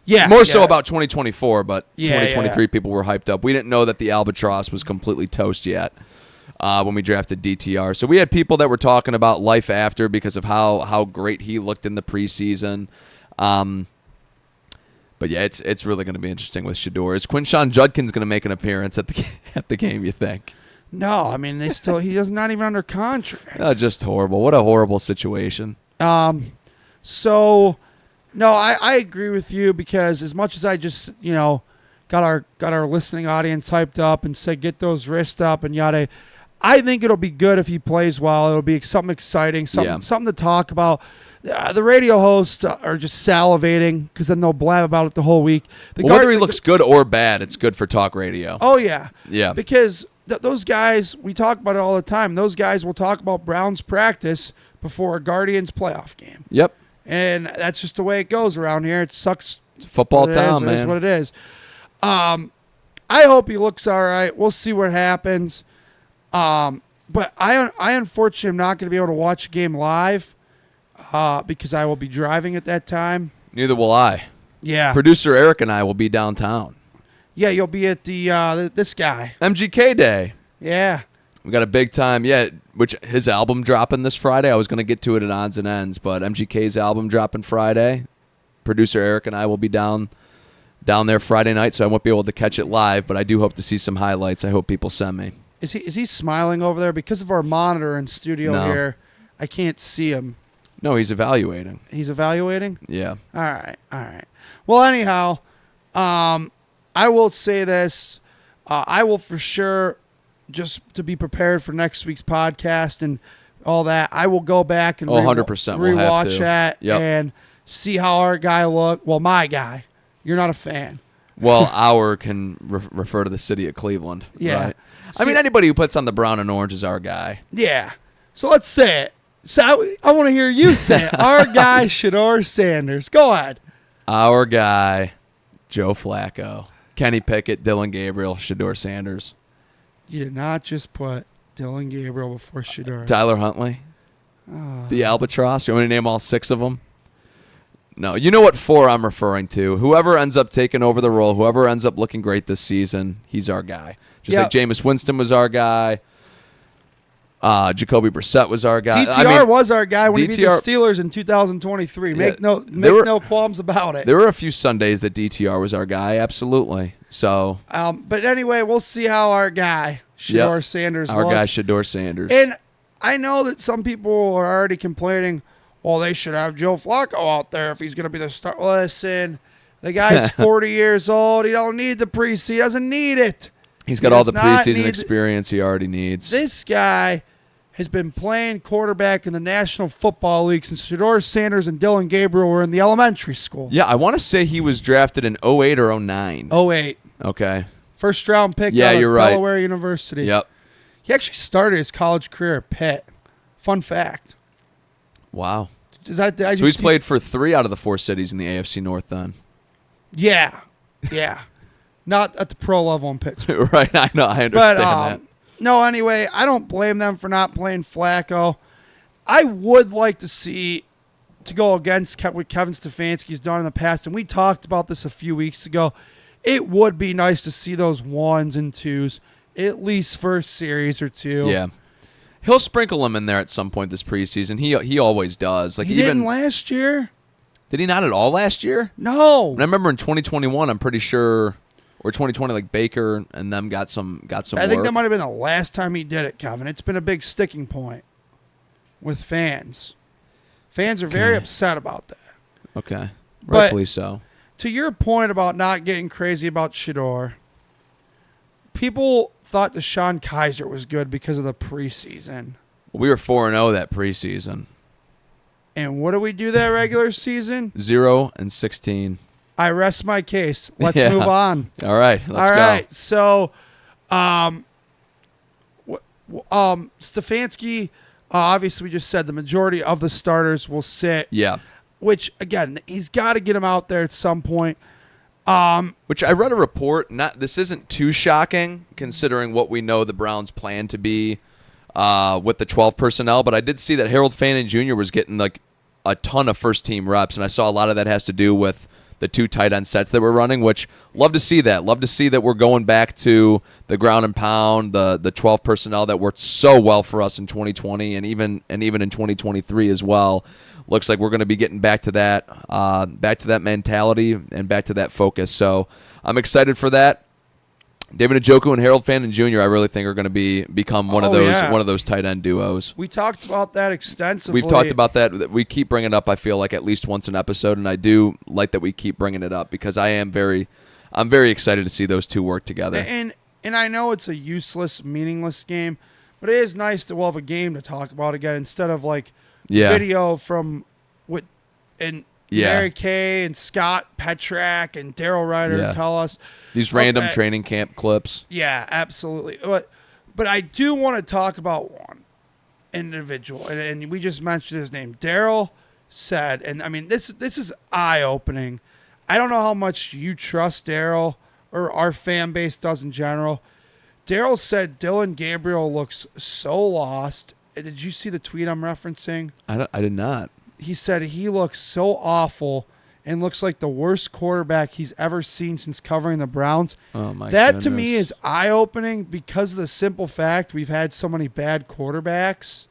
Yeah, More so about 2024, but Yeah, 2023 yeah. people were hyped up. We didn't know that the Albatross was completely toast yet when we drafted DTR. So we had people that were talking about life after because of how great he looked in the preseason. But yeah, it's really going to be interesting with Shedeur. Is Quinshawn Judkins going to make an appearance at the game, you think? No, I mean, he's not even under contract. Just horrible. What a horrible situation. So... No, I agree with you because as much as I just, got our listening audience hyped up and said get those wrists up and yada, I think it'll be good if he plays well. It'll be something exciting, something to talk about. The radio hosts are just salivating because then they'll blab about it the whole week. Whether he looks good or bad, it's good for talk radio. Oh, yeah. Yeah. Because those guys, we talk about it all the time. Those guys will talk about Browns practice before a Guardians playoff game. Yep. And that's just the way it goes around here. It sucks. It's a football town, man. It is what it is. I hope he looks all right. We'll see what happens. But I unfortunately am not going to be able to watch a game live because I will be driving at that time. Neither will I. Yeah. Producer Eric and I will be downtown. Yeah, you'll be at the this guy. MGK Day. Yeah. We got a big time, which his album dropping this Friday. I was going to get to it at Odds and Ends, but MGK's album dropping Friday. Producer Eric and I will be down there Friday night, so I won't be able to catch it live, but I do hope to see some highlights. I hope people send me. Is he smiling over there? Because of our monitor and studio here, I can't see him. No, he's evaluating. He's evaluating? Yeah. All right. Well, anyhow, I will say this. I will for sure... just to be prepared for next week's podcast and all that, I will go back and 100%. rewatch that and see how our guy looked. Well, my guy. You're not a fan. Well, our can refer to the city of Cleveland. Yeah. Right? I mean, anybody who puts on the brown and orange is our guy. Yeah. So let's say it. So I want to hear you say it. Our guy, Shedeur Sanders. Go ahead. Our guy, Joe Flacco. Kenny Pickett, Dylan Gabriel, Shedeur Sanders. You did not just put Dylan Gabriel before Shedeur. Tyler Huntley. The Albatross. You want me to name all 6 of them? No. You know what 4 I'm referring to. Whoever ends up taking over the role, whoever ends up looking great this season, he's our guy. Just like Jameis Winston was our guy. Jacoby Brissett was our guy. DTR was our guy when he beat the Steelers in 2023. Make no qualms about it. There were a few Sundays that DTR was our guy, absolutely. So, but anyway, we'll see how our guy Shedeur Sanders looks. Our guy Shedeur Sanders. And I know that some people are already complaining, well, they should have Joe Flacco out there if he's going to be the star. Listen, the guy's 40 years old. He don't need the preseason. He doesn't need it. He's got all the preseason experience he already needs. This guy has been playing quarterback in the National Football League since Shedeur Sanders and Dylan Gabriel were in the elementary school. Yeah, I want to say he was drafted in 08 or 09. 08. Okay. First round pick out of Delaware University. Yep. He actually started his college career at Pitt. Fun fact. Wow. So he's played for 3 out of the 4 cities in the AFC North then. Yeah. Not at the pro level in Pittsburgh. Right, I know. I understand that. No, anyway, I don't blame them for not playing Flacco. I would like to go against what Kevin Stefanski's done in the past, and we talked about this a few weeks ago. It would be nice to see those 1s and 2s, at least for a series or 2. Yeah. He'll sprinkle them in there at some point this preseason. He always does. Like he didn't last year? Did he not at all last year? No. And I remember in 2021, I'm pretty sure, or 2020, like Baker and them got some I think work. that might have been the last time he did it, Kevin. It's been a big sticking point with fans. Fans are very upset about that. Okay. But Rightfully so. to your point about not getting crazy about Shedeur, people thought Deshaun Kaiser was good because of the preseason. We were 4-0 that preseason. And what do we do that regular season? 0-16. I rest my case. Let's Yeah. move on. All right, let's All go. right. So, Stefanski, obviously we just said the majority of the starters will sit. Yeah. Which, again, he's got to get them out there at some point. Which I read a report. This isn't too shocking considering what we know the Browns plan to be with the 12 personnel. But I did see that Harold Fannin Jr. was getting like a ton of first team reps, and I saw a lot of that has to do with the 2 tight end sets that we're running. Which love to see that. Love to see that we're going back to the ground and pound, the 12 personnel that worked so well for us in 2020 and even in 2023 as well. Looks like we're going to be getting back to that mentality and back to that focus. So I'm excited for that. David Njoku and Harold Fannin Jr. I really think are going to become one of those tight end duos. We talked about that extensively. We've talked about that. We keep bringing it up, I feel like, at least once an episode, and I do like that we keep bringing it up because I'm very excited to see those two work together. And I know it's a useless, meaningless game, but it is nice to have a game to talk about again instead of like video from Mary Kay and Scott Petrak and Daryl Ryder tell us. These random training camp clips. Yeah, absolutely. But I do want to talk about one individual, and we just mentioned his name. Daryl said, and I mean, this is eye-opening. I don't know how much you trust Daryl or our fan base does in general. Daryl said Dylan Gabriel looks so lost. Did you see the tweet I'm referencing? I did not. He said he looks so awful and looks like the worst quarterback he's ever seen since covering the Browns. Oh my That goodness. to me is eye-opening because of the simple fact we've had so many bad quarterbacks.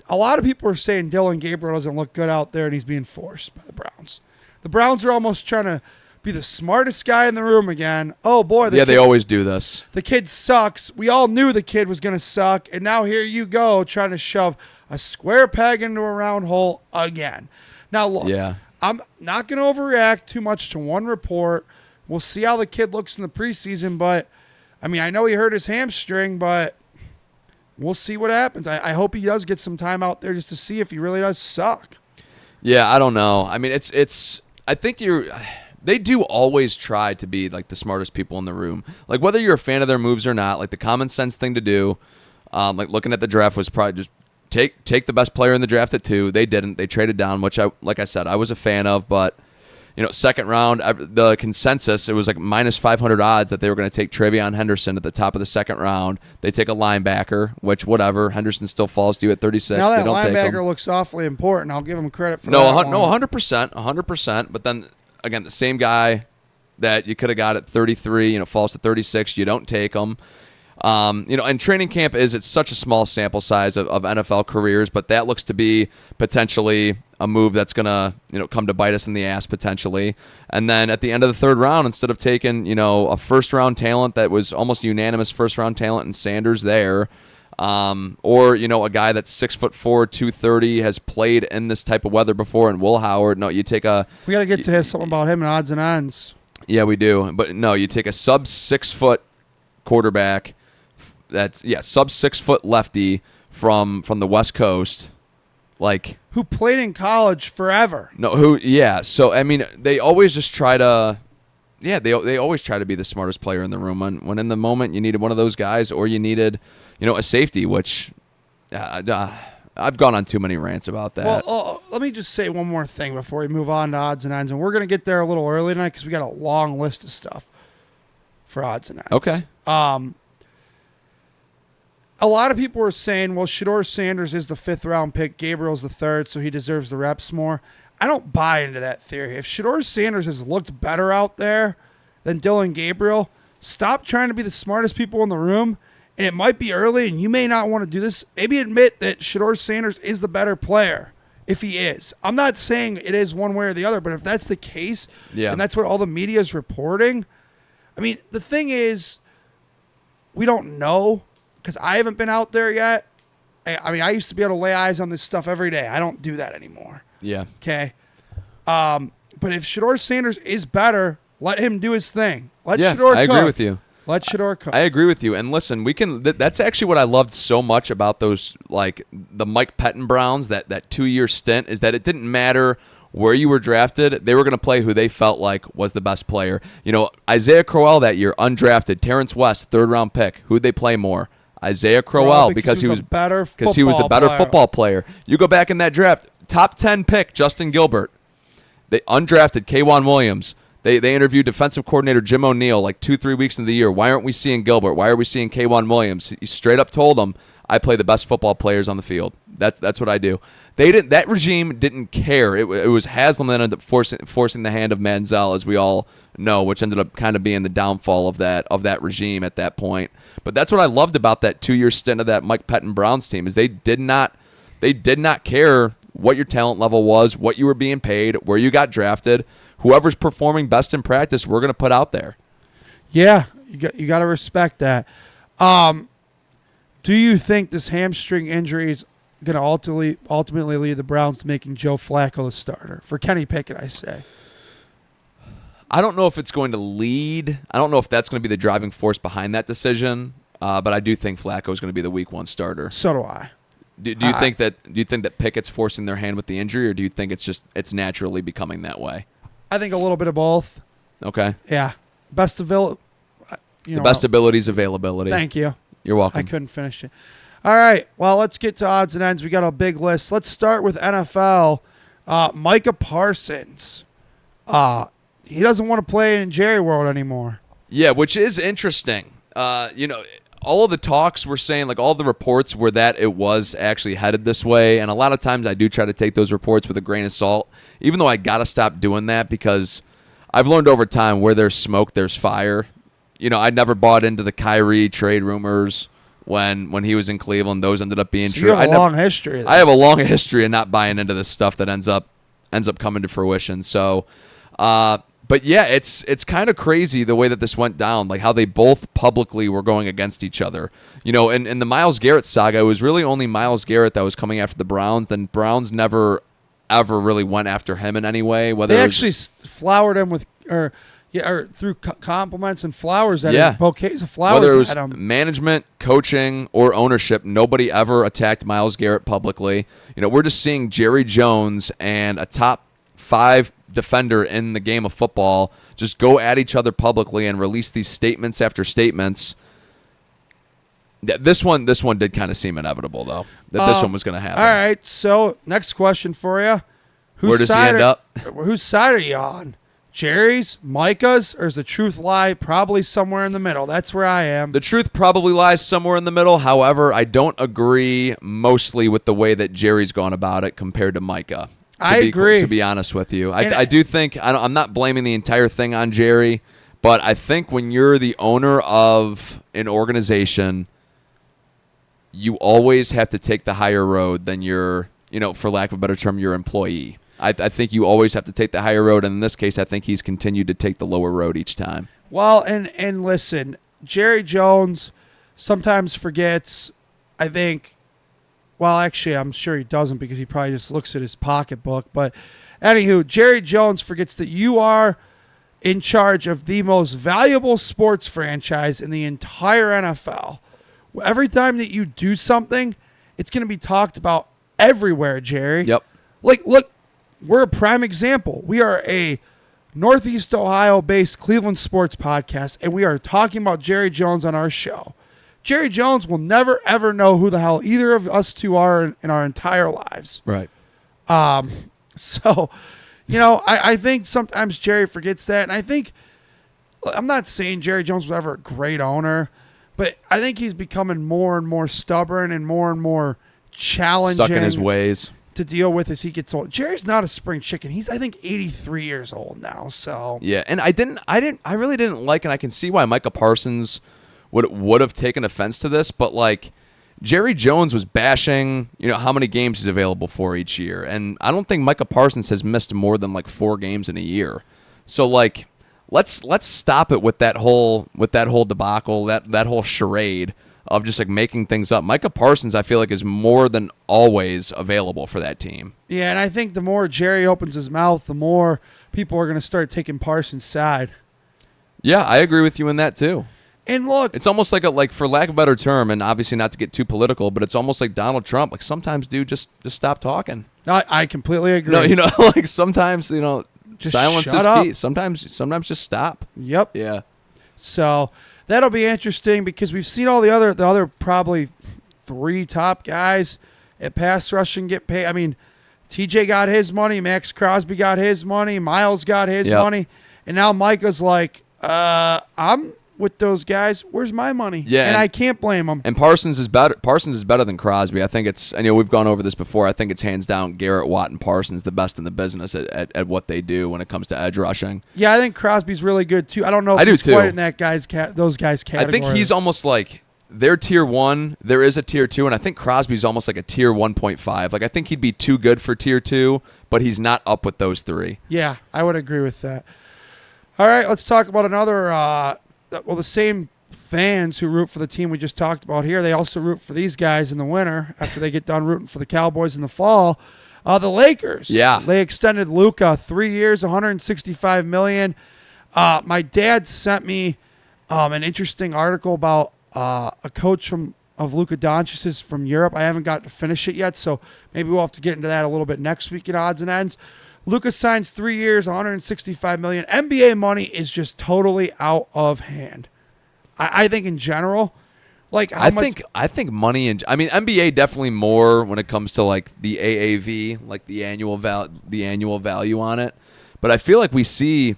A lot of people are saying Dylan Gabriel doesn't look good out there and he's being forced by the Browns. The Browns are almost trying to be the smartest guy in the room again. Oh, boy. They always do this. The kid sucks. We all knew the kid was going to suck, and now here you go trying to shove a square peg into a round hole again. Now, look, I'm not going to overreact too much to one report. We'll see how the kid looks in the preseason, but, I mean, I know he hurt his hamstring, but we'll see what happens. I hope he does get some time out there just to see if he really does suck. Yeah, I don't know. I mean, I think they do always try to be like the smartest people in the room. Like whether you're a fan of their moves or not, like the common sense thing to do, like looking at the draft was probably just take the best player in the draft at 2. They didn't. They traded down, which like I said, I was a fan of, but second round, the consensus, it was like minus 500 odds that they were going to take Travion Henderson at the top of the second round. They take a linebacker, which whatever. Henderson still falls to you at 36. Now that they don't take him. linebacker looks awfully important. I'll give him credit for that. No, 100%. But then again, the same guy that you could have got at 33, falls to 36. You don't take him. And training camp it's such a small sample size of NFL careers, but that looks to be potentially a move that's going to, come to bite us in the ass potentially. And then at the end of the third round, instead of taking, a first round talent that was almost unanimous first round talent in Sanders there, or, a guy that's 6'4", 230, has played in this type of weather before, and Will Howard. No, you take we got to get to something about him and odds and ends. Yeah, we do. But no, you take a sub 6 foot quarterback. That's sub 6 foot lefty from the West Coast, like who played in college forever. So I mean, they always just try to, they always try to be the smartest player in the room. When in the moment you needed one of those guys, or you needed, a safety, which I've gone on too many rants about that. Well, let me just say one more thing before we move on to odds and ends, and we're gonna get there a little early tonight because we got a long list of stuff for odds and ends. Okay. A lot of people were saying, well, Shedeur Sanders is the 5th round pick, Gabriel's the 3rd, so he deserves the reps more. I don't buy into that theory. If Shedeur Sanders has looked better out there than Dylan Gabriel, stop trying to be the smartest people in the room, and it might be early, and you may not want to do this. Maybe admit that Shedeur Sanders is the better player. if he is. I'm not saying it is one way or the other, but if that's the case, Yeah. and that's what all the media is reporting, I mean, the thing is, we don't know because I haven't been out there yet. I mean, I used to be able to lay eyes on this stuff every day. I don't do that anymore. Yeah. Okay. But if Shedeur Sanders is better, let him do his thing. Let Yeah, Shedeur I cook. agree with you. Let Shedeur cook. I agree with you. And listen, we can. That's actually what I loved so much about those, like the Mike Pettin Browns. That 2-year stint is that it didn't matter where you were drafted. They were going to play who they felt like was the best player. You know, Isaiah Crowell that year, undrafted. Terrence West, 3rd-round pick. Who'd they play more? Isaiah Crowell because he was the better football player. You go back in that draft, top 10 pick Justin Gilbert. They undrafted K'Wan Williams. They interviewed defensive coordinator Jim O'Neill like 2-3 weeks into the year. Why aren't we seeing Gilbert? Why are we seeing K'Wan Williams? He straight up told them, I play the best football players on the field. That's what I do. They didn't. That regime didn't care. It was Haslam that ended up forcing the hand of Manziel, as we all know, which ended up kind of being the downfall of that regime at that point. But that's what I loved about that 2-year stint of that Mike Pettin Browns team is they did not care what your talent level was, what you were being paid, where you got drafted. Whoever's performing best in practice, we're going to put out there. Yeah, you got to respect that. Do you think this hamstring injury is going to ultimately lead the Browns to making Joe Flacco the starter? For Kenny Pickett, I say. I don't know if it's going to lead. I don't know if that's going to be the driving force behind that decision. But I do think Flacco is going to be the Week 1 starter. So do I. Do you think that Pickett's forcing their hand with the injury, or do you think it's naturally becoming that way? I think a little bit of both. Okay. Yeah. Best ability is availability. Thank you. You're welcome. I couldn't finish it. All right. Well, let's get to odds and ends. We got a big list. Let's start with NFL. Micah Parsons. He doesn't want to play in Jerry World anymore. Yeah, which is interesting. All of the talks were saying, like all the reports were that it was actually headed this way. And a lot of times I do try to take those reports with a grain of salt, even though I got to stop doing that because I've learned over time where there's smoke, there's fire. I never bought into the Kyrie trade rumors when he was in Cleveland. Those ended up being true. You have a long history of this. I have a long history of not buying into this stuff that ends up coming to fruition. So, but yeah, it's kind of crazy the way that this went down, like how they both publicly were going against each other. In the Myles Garrett saga, it was really only Myles Garrett that was coming after the Browns, and Browns never ever really went after him in any way. Whether they actually flowered him with, or through compliments and flowers at him, bouquets of flowers whether it was at him. management, coaching, or ownership, nobody ever attacked Myles Garrett publicly. We're just seeing Jerry Jones and a top 5 defender in the game of football just go at each other publicly and release these statements after statements. This one did kind of seem inevitable, though, that this one was going to happen. All right, so next question for you. Where does he end up? Whose side are you on? Jerry's, Micah's, or is the truth lie probably somewhere in the middle? That's where I am. The truth probably lies somewhere in the middle. However, I don't agree mostly with the way that Jerry's gone about it compared to Micah. I agree. To be honest with you, I do think I'm not blaming the entire thing on Jerry, but I think when you're the owner of an organization, you always have to take the higher road than your, for lack of a better term, your employee. I think you always have to take the higher road, and in this case, I think he's continued to take the lower road each time. Well, and listen, Jerry Jones sometimes forgets, I think. Well, actually, I'm sure he doesn't because he probably just looks at his pocketbook. But anywho, Jerry Jones forgets that you are in charge of the most valuable sports franchise in the entire NFL. Every time that you do something, it's going to be talked about everywhere, Jerry. Yep. Like, look, we're a prime example. We are a Northeast Ohio-based Cleveland sports podcast, and we are talking about Jerry Jones on our show. Jerry Jones will never, ever know who the hell either of us two are in our entire lives. Right. So, I think sometimes Jerry forgets that. And I think, I'm not saying Jerry Jones was ever a great owner, but I think he's becoming more and more stubborn and more challenging. Stuck in his ways. To deal with as he gets old. Jerry's not a spring chicken. He's, I think, 83 years old now. So yeah, and I really didn't like, and I can see why Micah Parsons would have taken offense to this, but like Jerry Jones was bashing, how many games he's available for each year, and I don't think Micah Parsons has missed more than like 4 games in a year. So like, let's stop it with that whole debacle, that whole charade of just like making things up. Micah Parsons, I feel like, is more than always available for that team. Yeah, and I think the more Jerry opens his mouth, the more people are going to start taking Parsons' side. Yeah, I agree with you in that too. And look, it's almost like for lack of a better term, and obviously not to get too political, but it's almost like Donald Trump. Like sometimes, dude, just stop talking. I completely agree. No, like sometimes, just silence shut is up. key. Sometimes just stop. Yep. Yeah. So that'll be interesting because we've seen all the other probably 3 top guys at pass rushing get paid. I mean, TJ got his money, Max Crosby got his money, Miles got his money, and now Micah's like, I'm with those guys. Where's my money? Yeah, and I can't blame him. And Parsons is better. Parsons is better than Crosby. I think it's. We've gone over this before. I think it's hands down Garrett, Watt, and Parsons the best in the business at what they do when it comes to edge rushing. Yeah, I think Crosby's really good too. I don't know if he's quite in that those guys category. I think he's almost like they're tier 1. There is a tier 2, and I think Crosby's almost like a tier 1.5. Like I think he'd be too good for tier 2, but he's not up with those 3. Yeah, I would agree with that. All right, let's talk about another. The same fans who root for the team we just talked about here, they also root for these guys in the winter after they get done rooting for the Cowboys in the fall. The Lakers. Yeah. They extended Luka 3 years, $165 million. My dad sent me an interesting article about a coach of Luka Doncic's from Europe. I haven't got to finish it yet, so maybe we'll have to get into that a little bit next week at Odds and Ends. Luka signs 3 years, $165 million. NBA money is just totally out of hand. I think in general, like I think money and NBA definitely more when it comes to like the AAV, like the annual value on it. But I feel like we see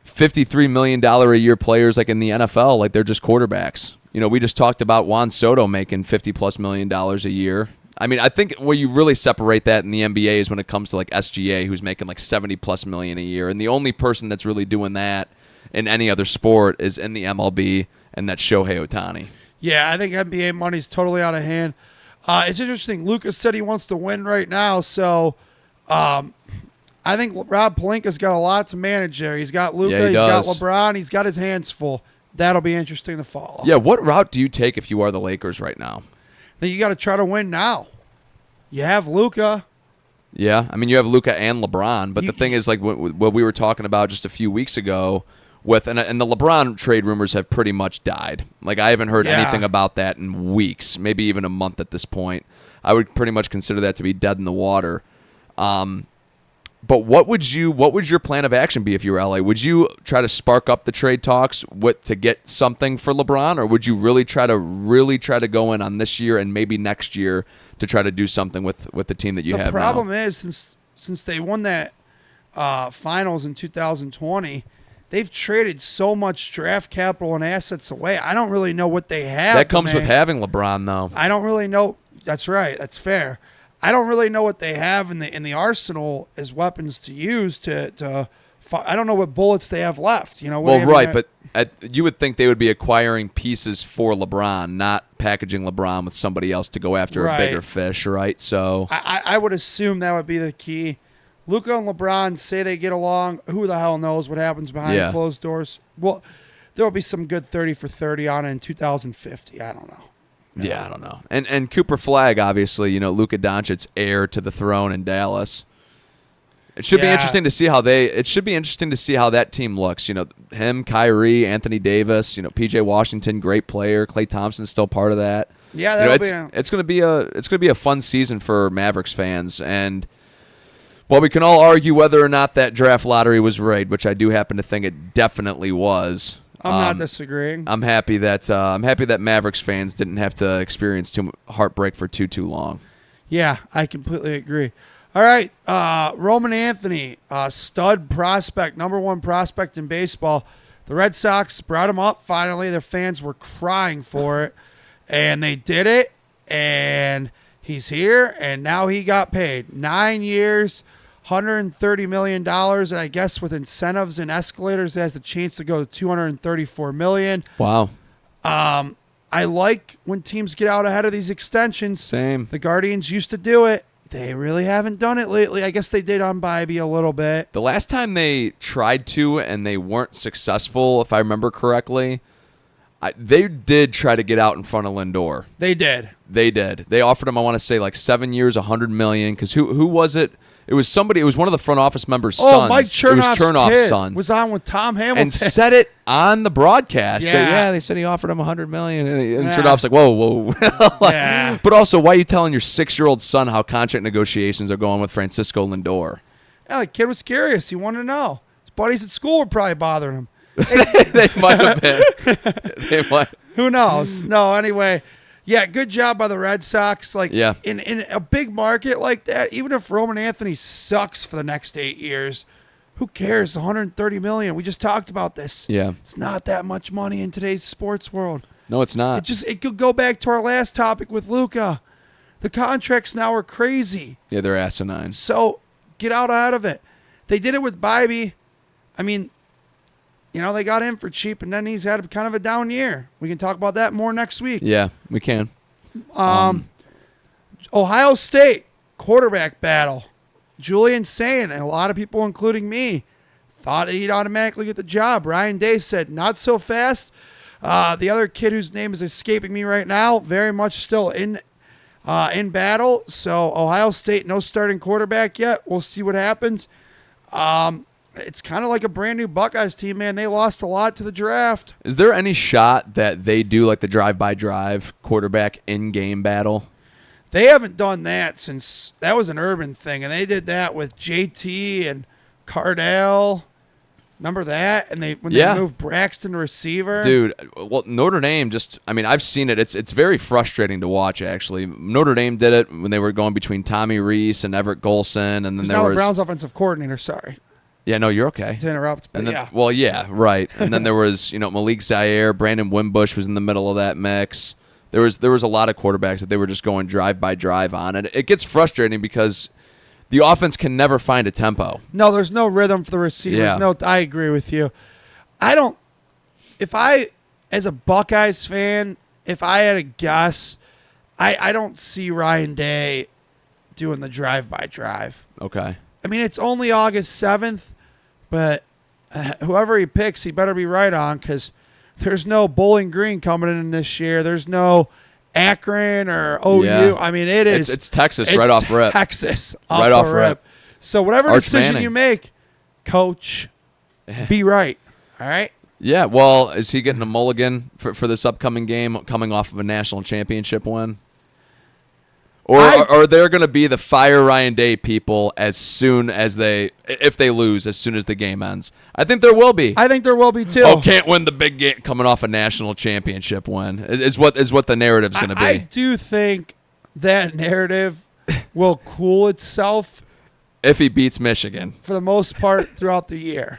$53 million a year players like in the NFL, like they're just quarterbacks. We just talked about Juan Soto making $50+ million a year. I mean, I think where you really separate that in the NBA is when it comes to like SGA, who's making like $70+ million a year, and the only person that's really doing that in any other sport is in the MLB, and that's Shohei Ohtani. Yeah, I think NBA money's totally out of hand. It's interesting. Lucas said he wants to win right now, so I think Rob Pelinka's got a lot to manage there. He's got Luka, he's got LeBron, he's got his hands full. That'll be interesting to follow. Yeah, what route do you take if you are the Lakers right now? Then you got to try to win now. You have Luka. Yeah, I mean, you have Luka and LeBron, but the thing is, like what we were talking about just a few weeks ago, and the LeBron trade rumors have pretty much died. Like I haven't heard anything about that in weeks, maybe even a month at this point. I would pretty much consider that to be dead in the water. But what would your plan of action be if you were LA? Would you try to spark up the trade talks to get something for LeBron, or would you really try to go in on this year and maybe next year to try to do something with the team that you have now? The problem is since they won that finals in 2020, they've traded so much draft capital and assets away. I don't really know what they have. That comes with having LeBron, though. I don't really know. That's right. That's fair. I don't really know what they have in the arsenal as weapons to use to I don't know what bullets they have left. But you would think they would be acquiring pieces for LeBron, not packaging LeBron with somebody else to go after a bigger fish, right? So I would assume that would be the key. Luka and LeBron say they get along. Who the hell knows what happens behind closed doors? Well, there will be some good 30 for 30 on it in 2050. I don't know. Yeah, I don't know. And Cooper Flagg, obviously, Luka Doncic's heir to the throne in Dallas. It should be interesting to see how that team looks. Him, Kyrie, Anthony Davis, PJ Washington, great player. Klay Thompson's still part of that. Yeah, it's going to be a fun season for Mavericks fans. And while we can all argue whether or not that draft lottery was rigged, which I do happen to think it definitely was. I'm not disagreeing. I'm happy that Mavericks fans didn't have to experience too heartbreak for too long. Yeah, I completely agree. All right, Roman Anthony, stud prospect, number 1 prospect in baseball. The Red Sox brought him up finally. Their fans were crying for it, and they did it, and he's here, and now he got paid. 9 years, $130 million, and I guess with incentives and escalators, it has the chance to go to $234 million. Wow. I I like when teams get out ahead of these extensions. Same. The Guardians used to do it. They really haven't done it lately. I guess they did on Bybee a little bit. The last time they tried to and they weren't successful, if I remember correctly, they did try to get out in front of Lindor. They did. They did. They offered him, I want to say, like 7 years, $100 million. Because who was it? It was somebody. It was one of the front office members' sons. Mike Chernoff's it was Chernoff's kid son. was on with Tom Hamilton and said it on the broadcast. Yeah. They said he offered him $100 million, and Yeah. Chernoff's like, whoa. Yeah. But also, why are you telling your 6-year-old son how contract negotiations are going with Francisco Lindor? Yeah, the kid was curious. He wanted to know. His buddies at school were probably bothering him. They might have been. They might. Who knows? No, anyway. Yeah, good job by the Red Sox. Like, Yeah. in a big market like that, even if Roman Anthony sucks for the next 8 years, who cares? $130 million. We just talked about this. Yeah. It's not that much money in today's sports world. No, it's not. It could go back to our last topic with Luka. The contracts now are crazy. Yeah, they're asinine. So get out ahead of it. They did it with Bybee. I mean, they got him for cheap, and then he's had kind of a down year. We can talk about that more next week. Yeah, we can. Ohio State quarterback battle. Julian Sayin, and a lot of people, including me, thought he'd automatically get the job. Ryan Day said, not so fast. The other kid whose name is escaping me right now, very much still in battle. So Ohio State, no starting quarterback yet. We'll see what happens. It's kind of like a brand new Buckeyes team, man. They lost a lot to the draft. Is there any shot that they do like the drive-by-drive quarterback in-game battle? They haven't done that since that was an Urban thing, and they did that with JT and Cardell. Remember that? And they moved Braxton to receiver. Dude, well, Notre Dame I've seen it. It's very frustrating to watch, actually. Notre Dame did it when they were going between Tommy Rees and Everett Golson, and then there now was the Browns offensive coordinator. Sorry Yeah, no, you're okay. to interrupt, but And then, yeah. Well, yeah, right. And then there was, Malik Zaire, Brandon Wimbush was in the middle of that mix. There was a lot of quarterbacks that they were just going drive by drive on, and it gets frustrating because the offense can never find a tempo. No, there's no rhythm for the receivers. Yeah. No, I agree with you. As a Buckeyes fan, if I had a guess, I don't see Ryan Day doing the drive by drive. Okay. I mean, it's only August 7th, but whoever he picks, he better be right on, because there's no Bowling Green coming in this year. There's no Akron or OU. Yeah. I mean, it's Texas right off rip. Texas Right off rip. So whatever Arch decision Manning. you make, coach, be right. All right? Yeah, well, is he getting a mulligan for this upcoming game coming off of a national championship win? Or are there going to be the fire Ryan Day people if they lose as soon as the game ends? I think there will be. I think there will be too. Oh, can't win the big game coming off a national championship win is what the narrative's going to be. I do think that narrative will cool itself if he beats Michigan. for the most part throughout the year.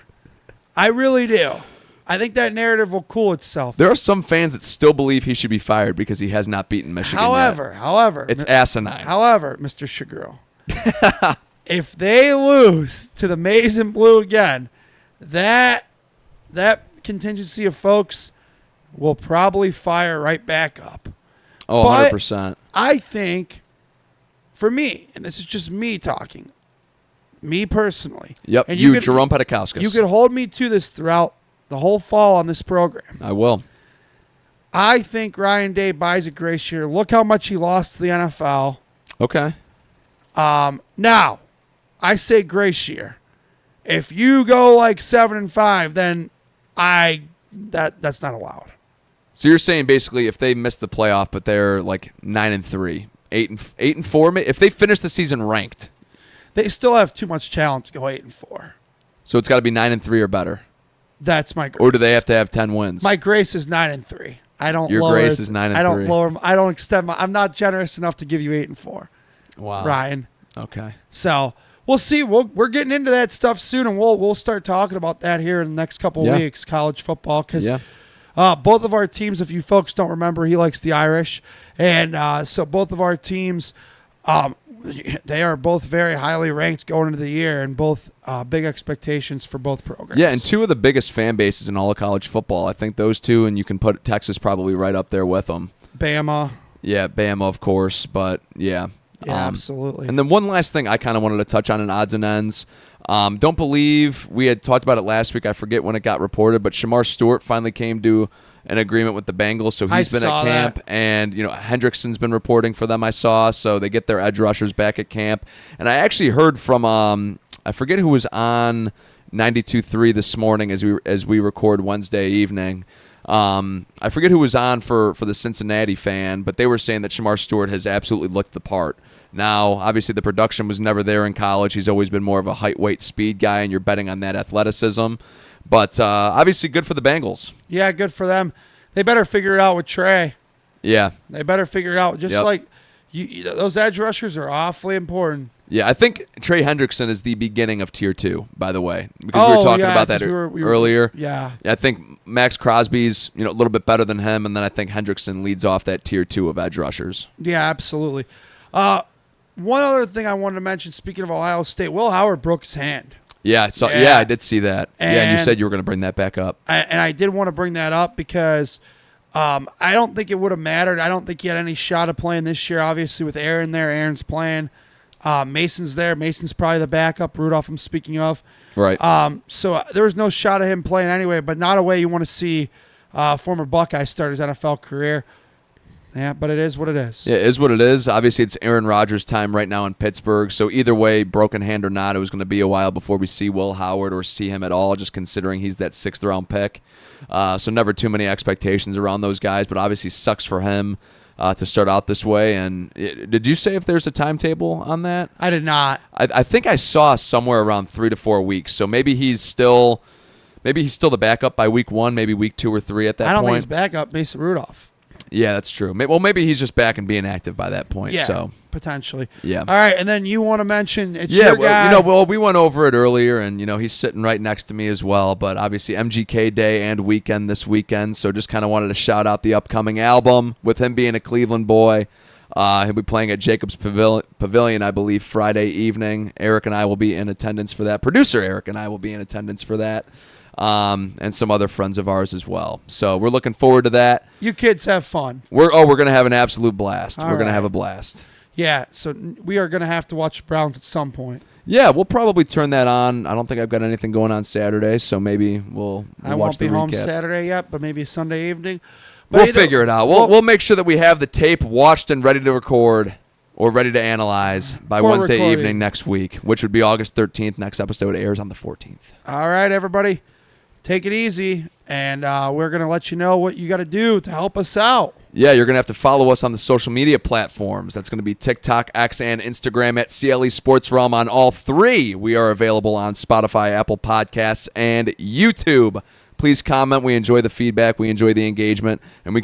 I really do. I think that narrative will cool itself. There are some fans that still believe he should be fired because he has not beaten Michigan However, yet. It's asinine. However, Mr. Shaguro, if they lose to the Maize and Blue again, that contingency of folks will probably fire right back up. Oh, But 100%. I think, for me, and this is just me talking, me personally. Yep, and Jerome Pedikauskas. You could hold me to this throughout the whole fall on this program. I will. I think Ryan Day buys a grace year. Look how much he lost to the NFL. Okay. Now, I say grace year. If you go like 7-5, then that's not allowed. So you're saying basically if they miss the playoff, but they're like 9-3, 8-4, if they finish the season ranked, They still have too much talent to go 8-4. so it's got to be 9-3 or better, That's my grace. or do they have to have 10 wins? My grace is 9-3. I don't. Your lower grace it. is 9-3. I don't lower. I don't extend. I'm not generous enough to give you 8-4, Wow. Ryan. Okay. So we'll see. We're getting into that stuff soon, and we'll start talking about that here in the next couple of weeks. College football, because both of our teams, if you folks don't remember, he likes the Irish, and so both of our teams, they are both very highly ranked going into the year, and both big expectations for both programs. Yeah, and two of the biggest fan bases in all of college football. I think those two, and you can put Texas probably right up there with them. Bama. Yeah, Bama, of course, but yeah. Yeah, absolutely. And then one last thing I kind of wanted to touch on in odds and ends. Don't believe we had talked about it last week. I forget when it got reported, but Shamar Stewart finally came to an agreement with the Bengals, so he's been at camp. And Hendrickson's been reporting for them. I saw, so they get their edge rushers back at camp. And I actually heard from I forget who was on 92.3 this morning as we record Wednesday evening. I forget who was on for the Cincinnati fan, but they were saying that Shamar Stewart has absolutely looked the part. Now, obviously, the production was never there in college. He's always been more of a height, weight, speed guy, and you're betting on that athleticism. But obviously, good for the Bengals. Yeah, good for them. They better figure it out with Trey. Yeah. They better figure it out. Just like those edge rushers are awfully important. Yeah, I think Trey Hendrickson is the beginning of Tier 2, by the way, because we were talking about that earlier. Yeah. I think Max Crosby's a little bit better than him, and then I think Hendrickson leads off that Tier 2 of edge rushers. Yeah, absolutely. One other thing I wanted to mention, speaking of Ohio State, Will Howard broke his hand. Yeah, I did see that. And you said you were going to bring that back up. I did want to bring that up because I don't think it would have mattered. I don't think he had any shot of playing this year, obviously, with Aaron there. Aaron's playing. Mason's there. Mason's probably the backup. Rudolph, I'm speaking of. Right. So there was no shot of him playing anyway, but not a way you want to see former Buckeye start his NFL career. Yeah, but it is what it is. Yeah, it is what it is. Obviously, it's Aaron Rodgers' time right now in Pittsburgh. So either way, broken hand or not, it was going to be a while before we see Will Howard or see him at all, just considering he's that 6th-round pick. So never too many expectations around those guys, but obviously sucks for him to start out this way. And did you say if there's a timetable on that? I did not. I think I saw somewhere around 3 to 4 weeks. So maybe he's still the backup by week 1, maybe week 2 or 3 at that point. I don't think he's backup, Mason Rudolph. Yeah, that's true. Well, maybe he's just back and being active by that point. Yeah, so potentially. Yeah. All right, and then you want to mention your guy. We went over it earlier, and he's sitting right next to me as well. But obviously, MGK Day and weekend this weekend, so just kind of wanted to shout out the upcoming album with him being a Cleveland boy. He'll be playing at Jacobs Pavilion, I believe, Friday evening. Eric and I will be in attendance for that. Producer Eric and I will be in attendance for that. And some other friends of ours as well. So we're looking forward to that. You kids have fun. We're going to have an absolute blast. We're going to have a blast. Yeah, so we are going to have to watch the Browns at some point. Yeah, we'll probably turn that on. I don't think I've got anything going on Saturday, so maybe we'll watch the recap. I won't be home Saturday yet, but maybe Sunday evening. But we'll figure it out. We'll make sure that we have the tape watched and ready to record or ready to analyze by Wednesday evening next week, which would be August 13th. Next episode airs on the 14th. All right, everybody. Take it easy, and we're going to let you know what you got to do to help us out. Yeah, you're going to have to follow us on the social media platforms. That's going to be TikTok, X, and Instagram at CLE Sports Realm on all 3. We are available on Spotify, Apple Podcasts, and YouTube. Please comment. We enjoy the feedback. We enjoy the engagement, and we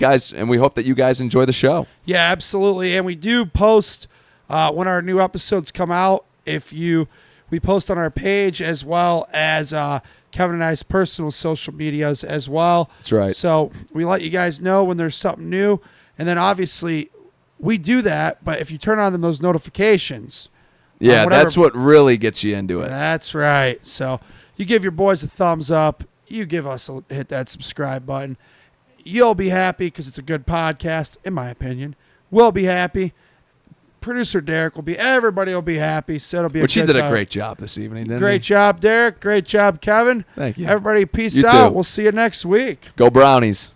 hope that you guys enjoy the show. Yeah, absolutely. And we do post when our new episodes come out. We post on our page as well as Kevin and I's personal social medias as well. That's right. So we let you guys know when there's something new. And then obviously we do that, but if you turn on those notifications. Yeah, that's what really gets you into it. That's right. So you give your boys a thumbs up. You give us hit that subscribe button. You'll be happy because it's a good podcast, in my opinion. We'll be happy. Producer Derek will be. Everybody will be happy. So it'll be. Which he did a great job this evening. Didn't Great job, Derek. Great job, Kevin. Thank you. Everybody, peace You out. too. We'll see you next week. Go Brownies.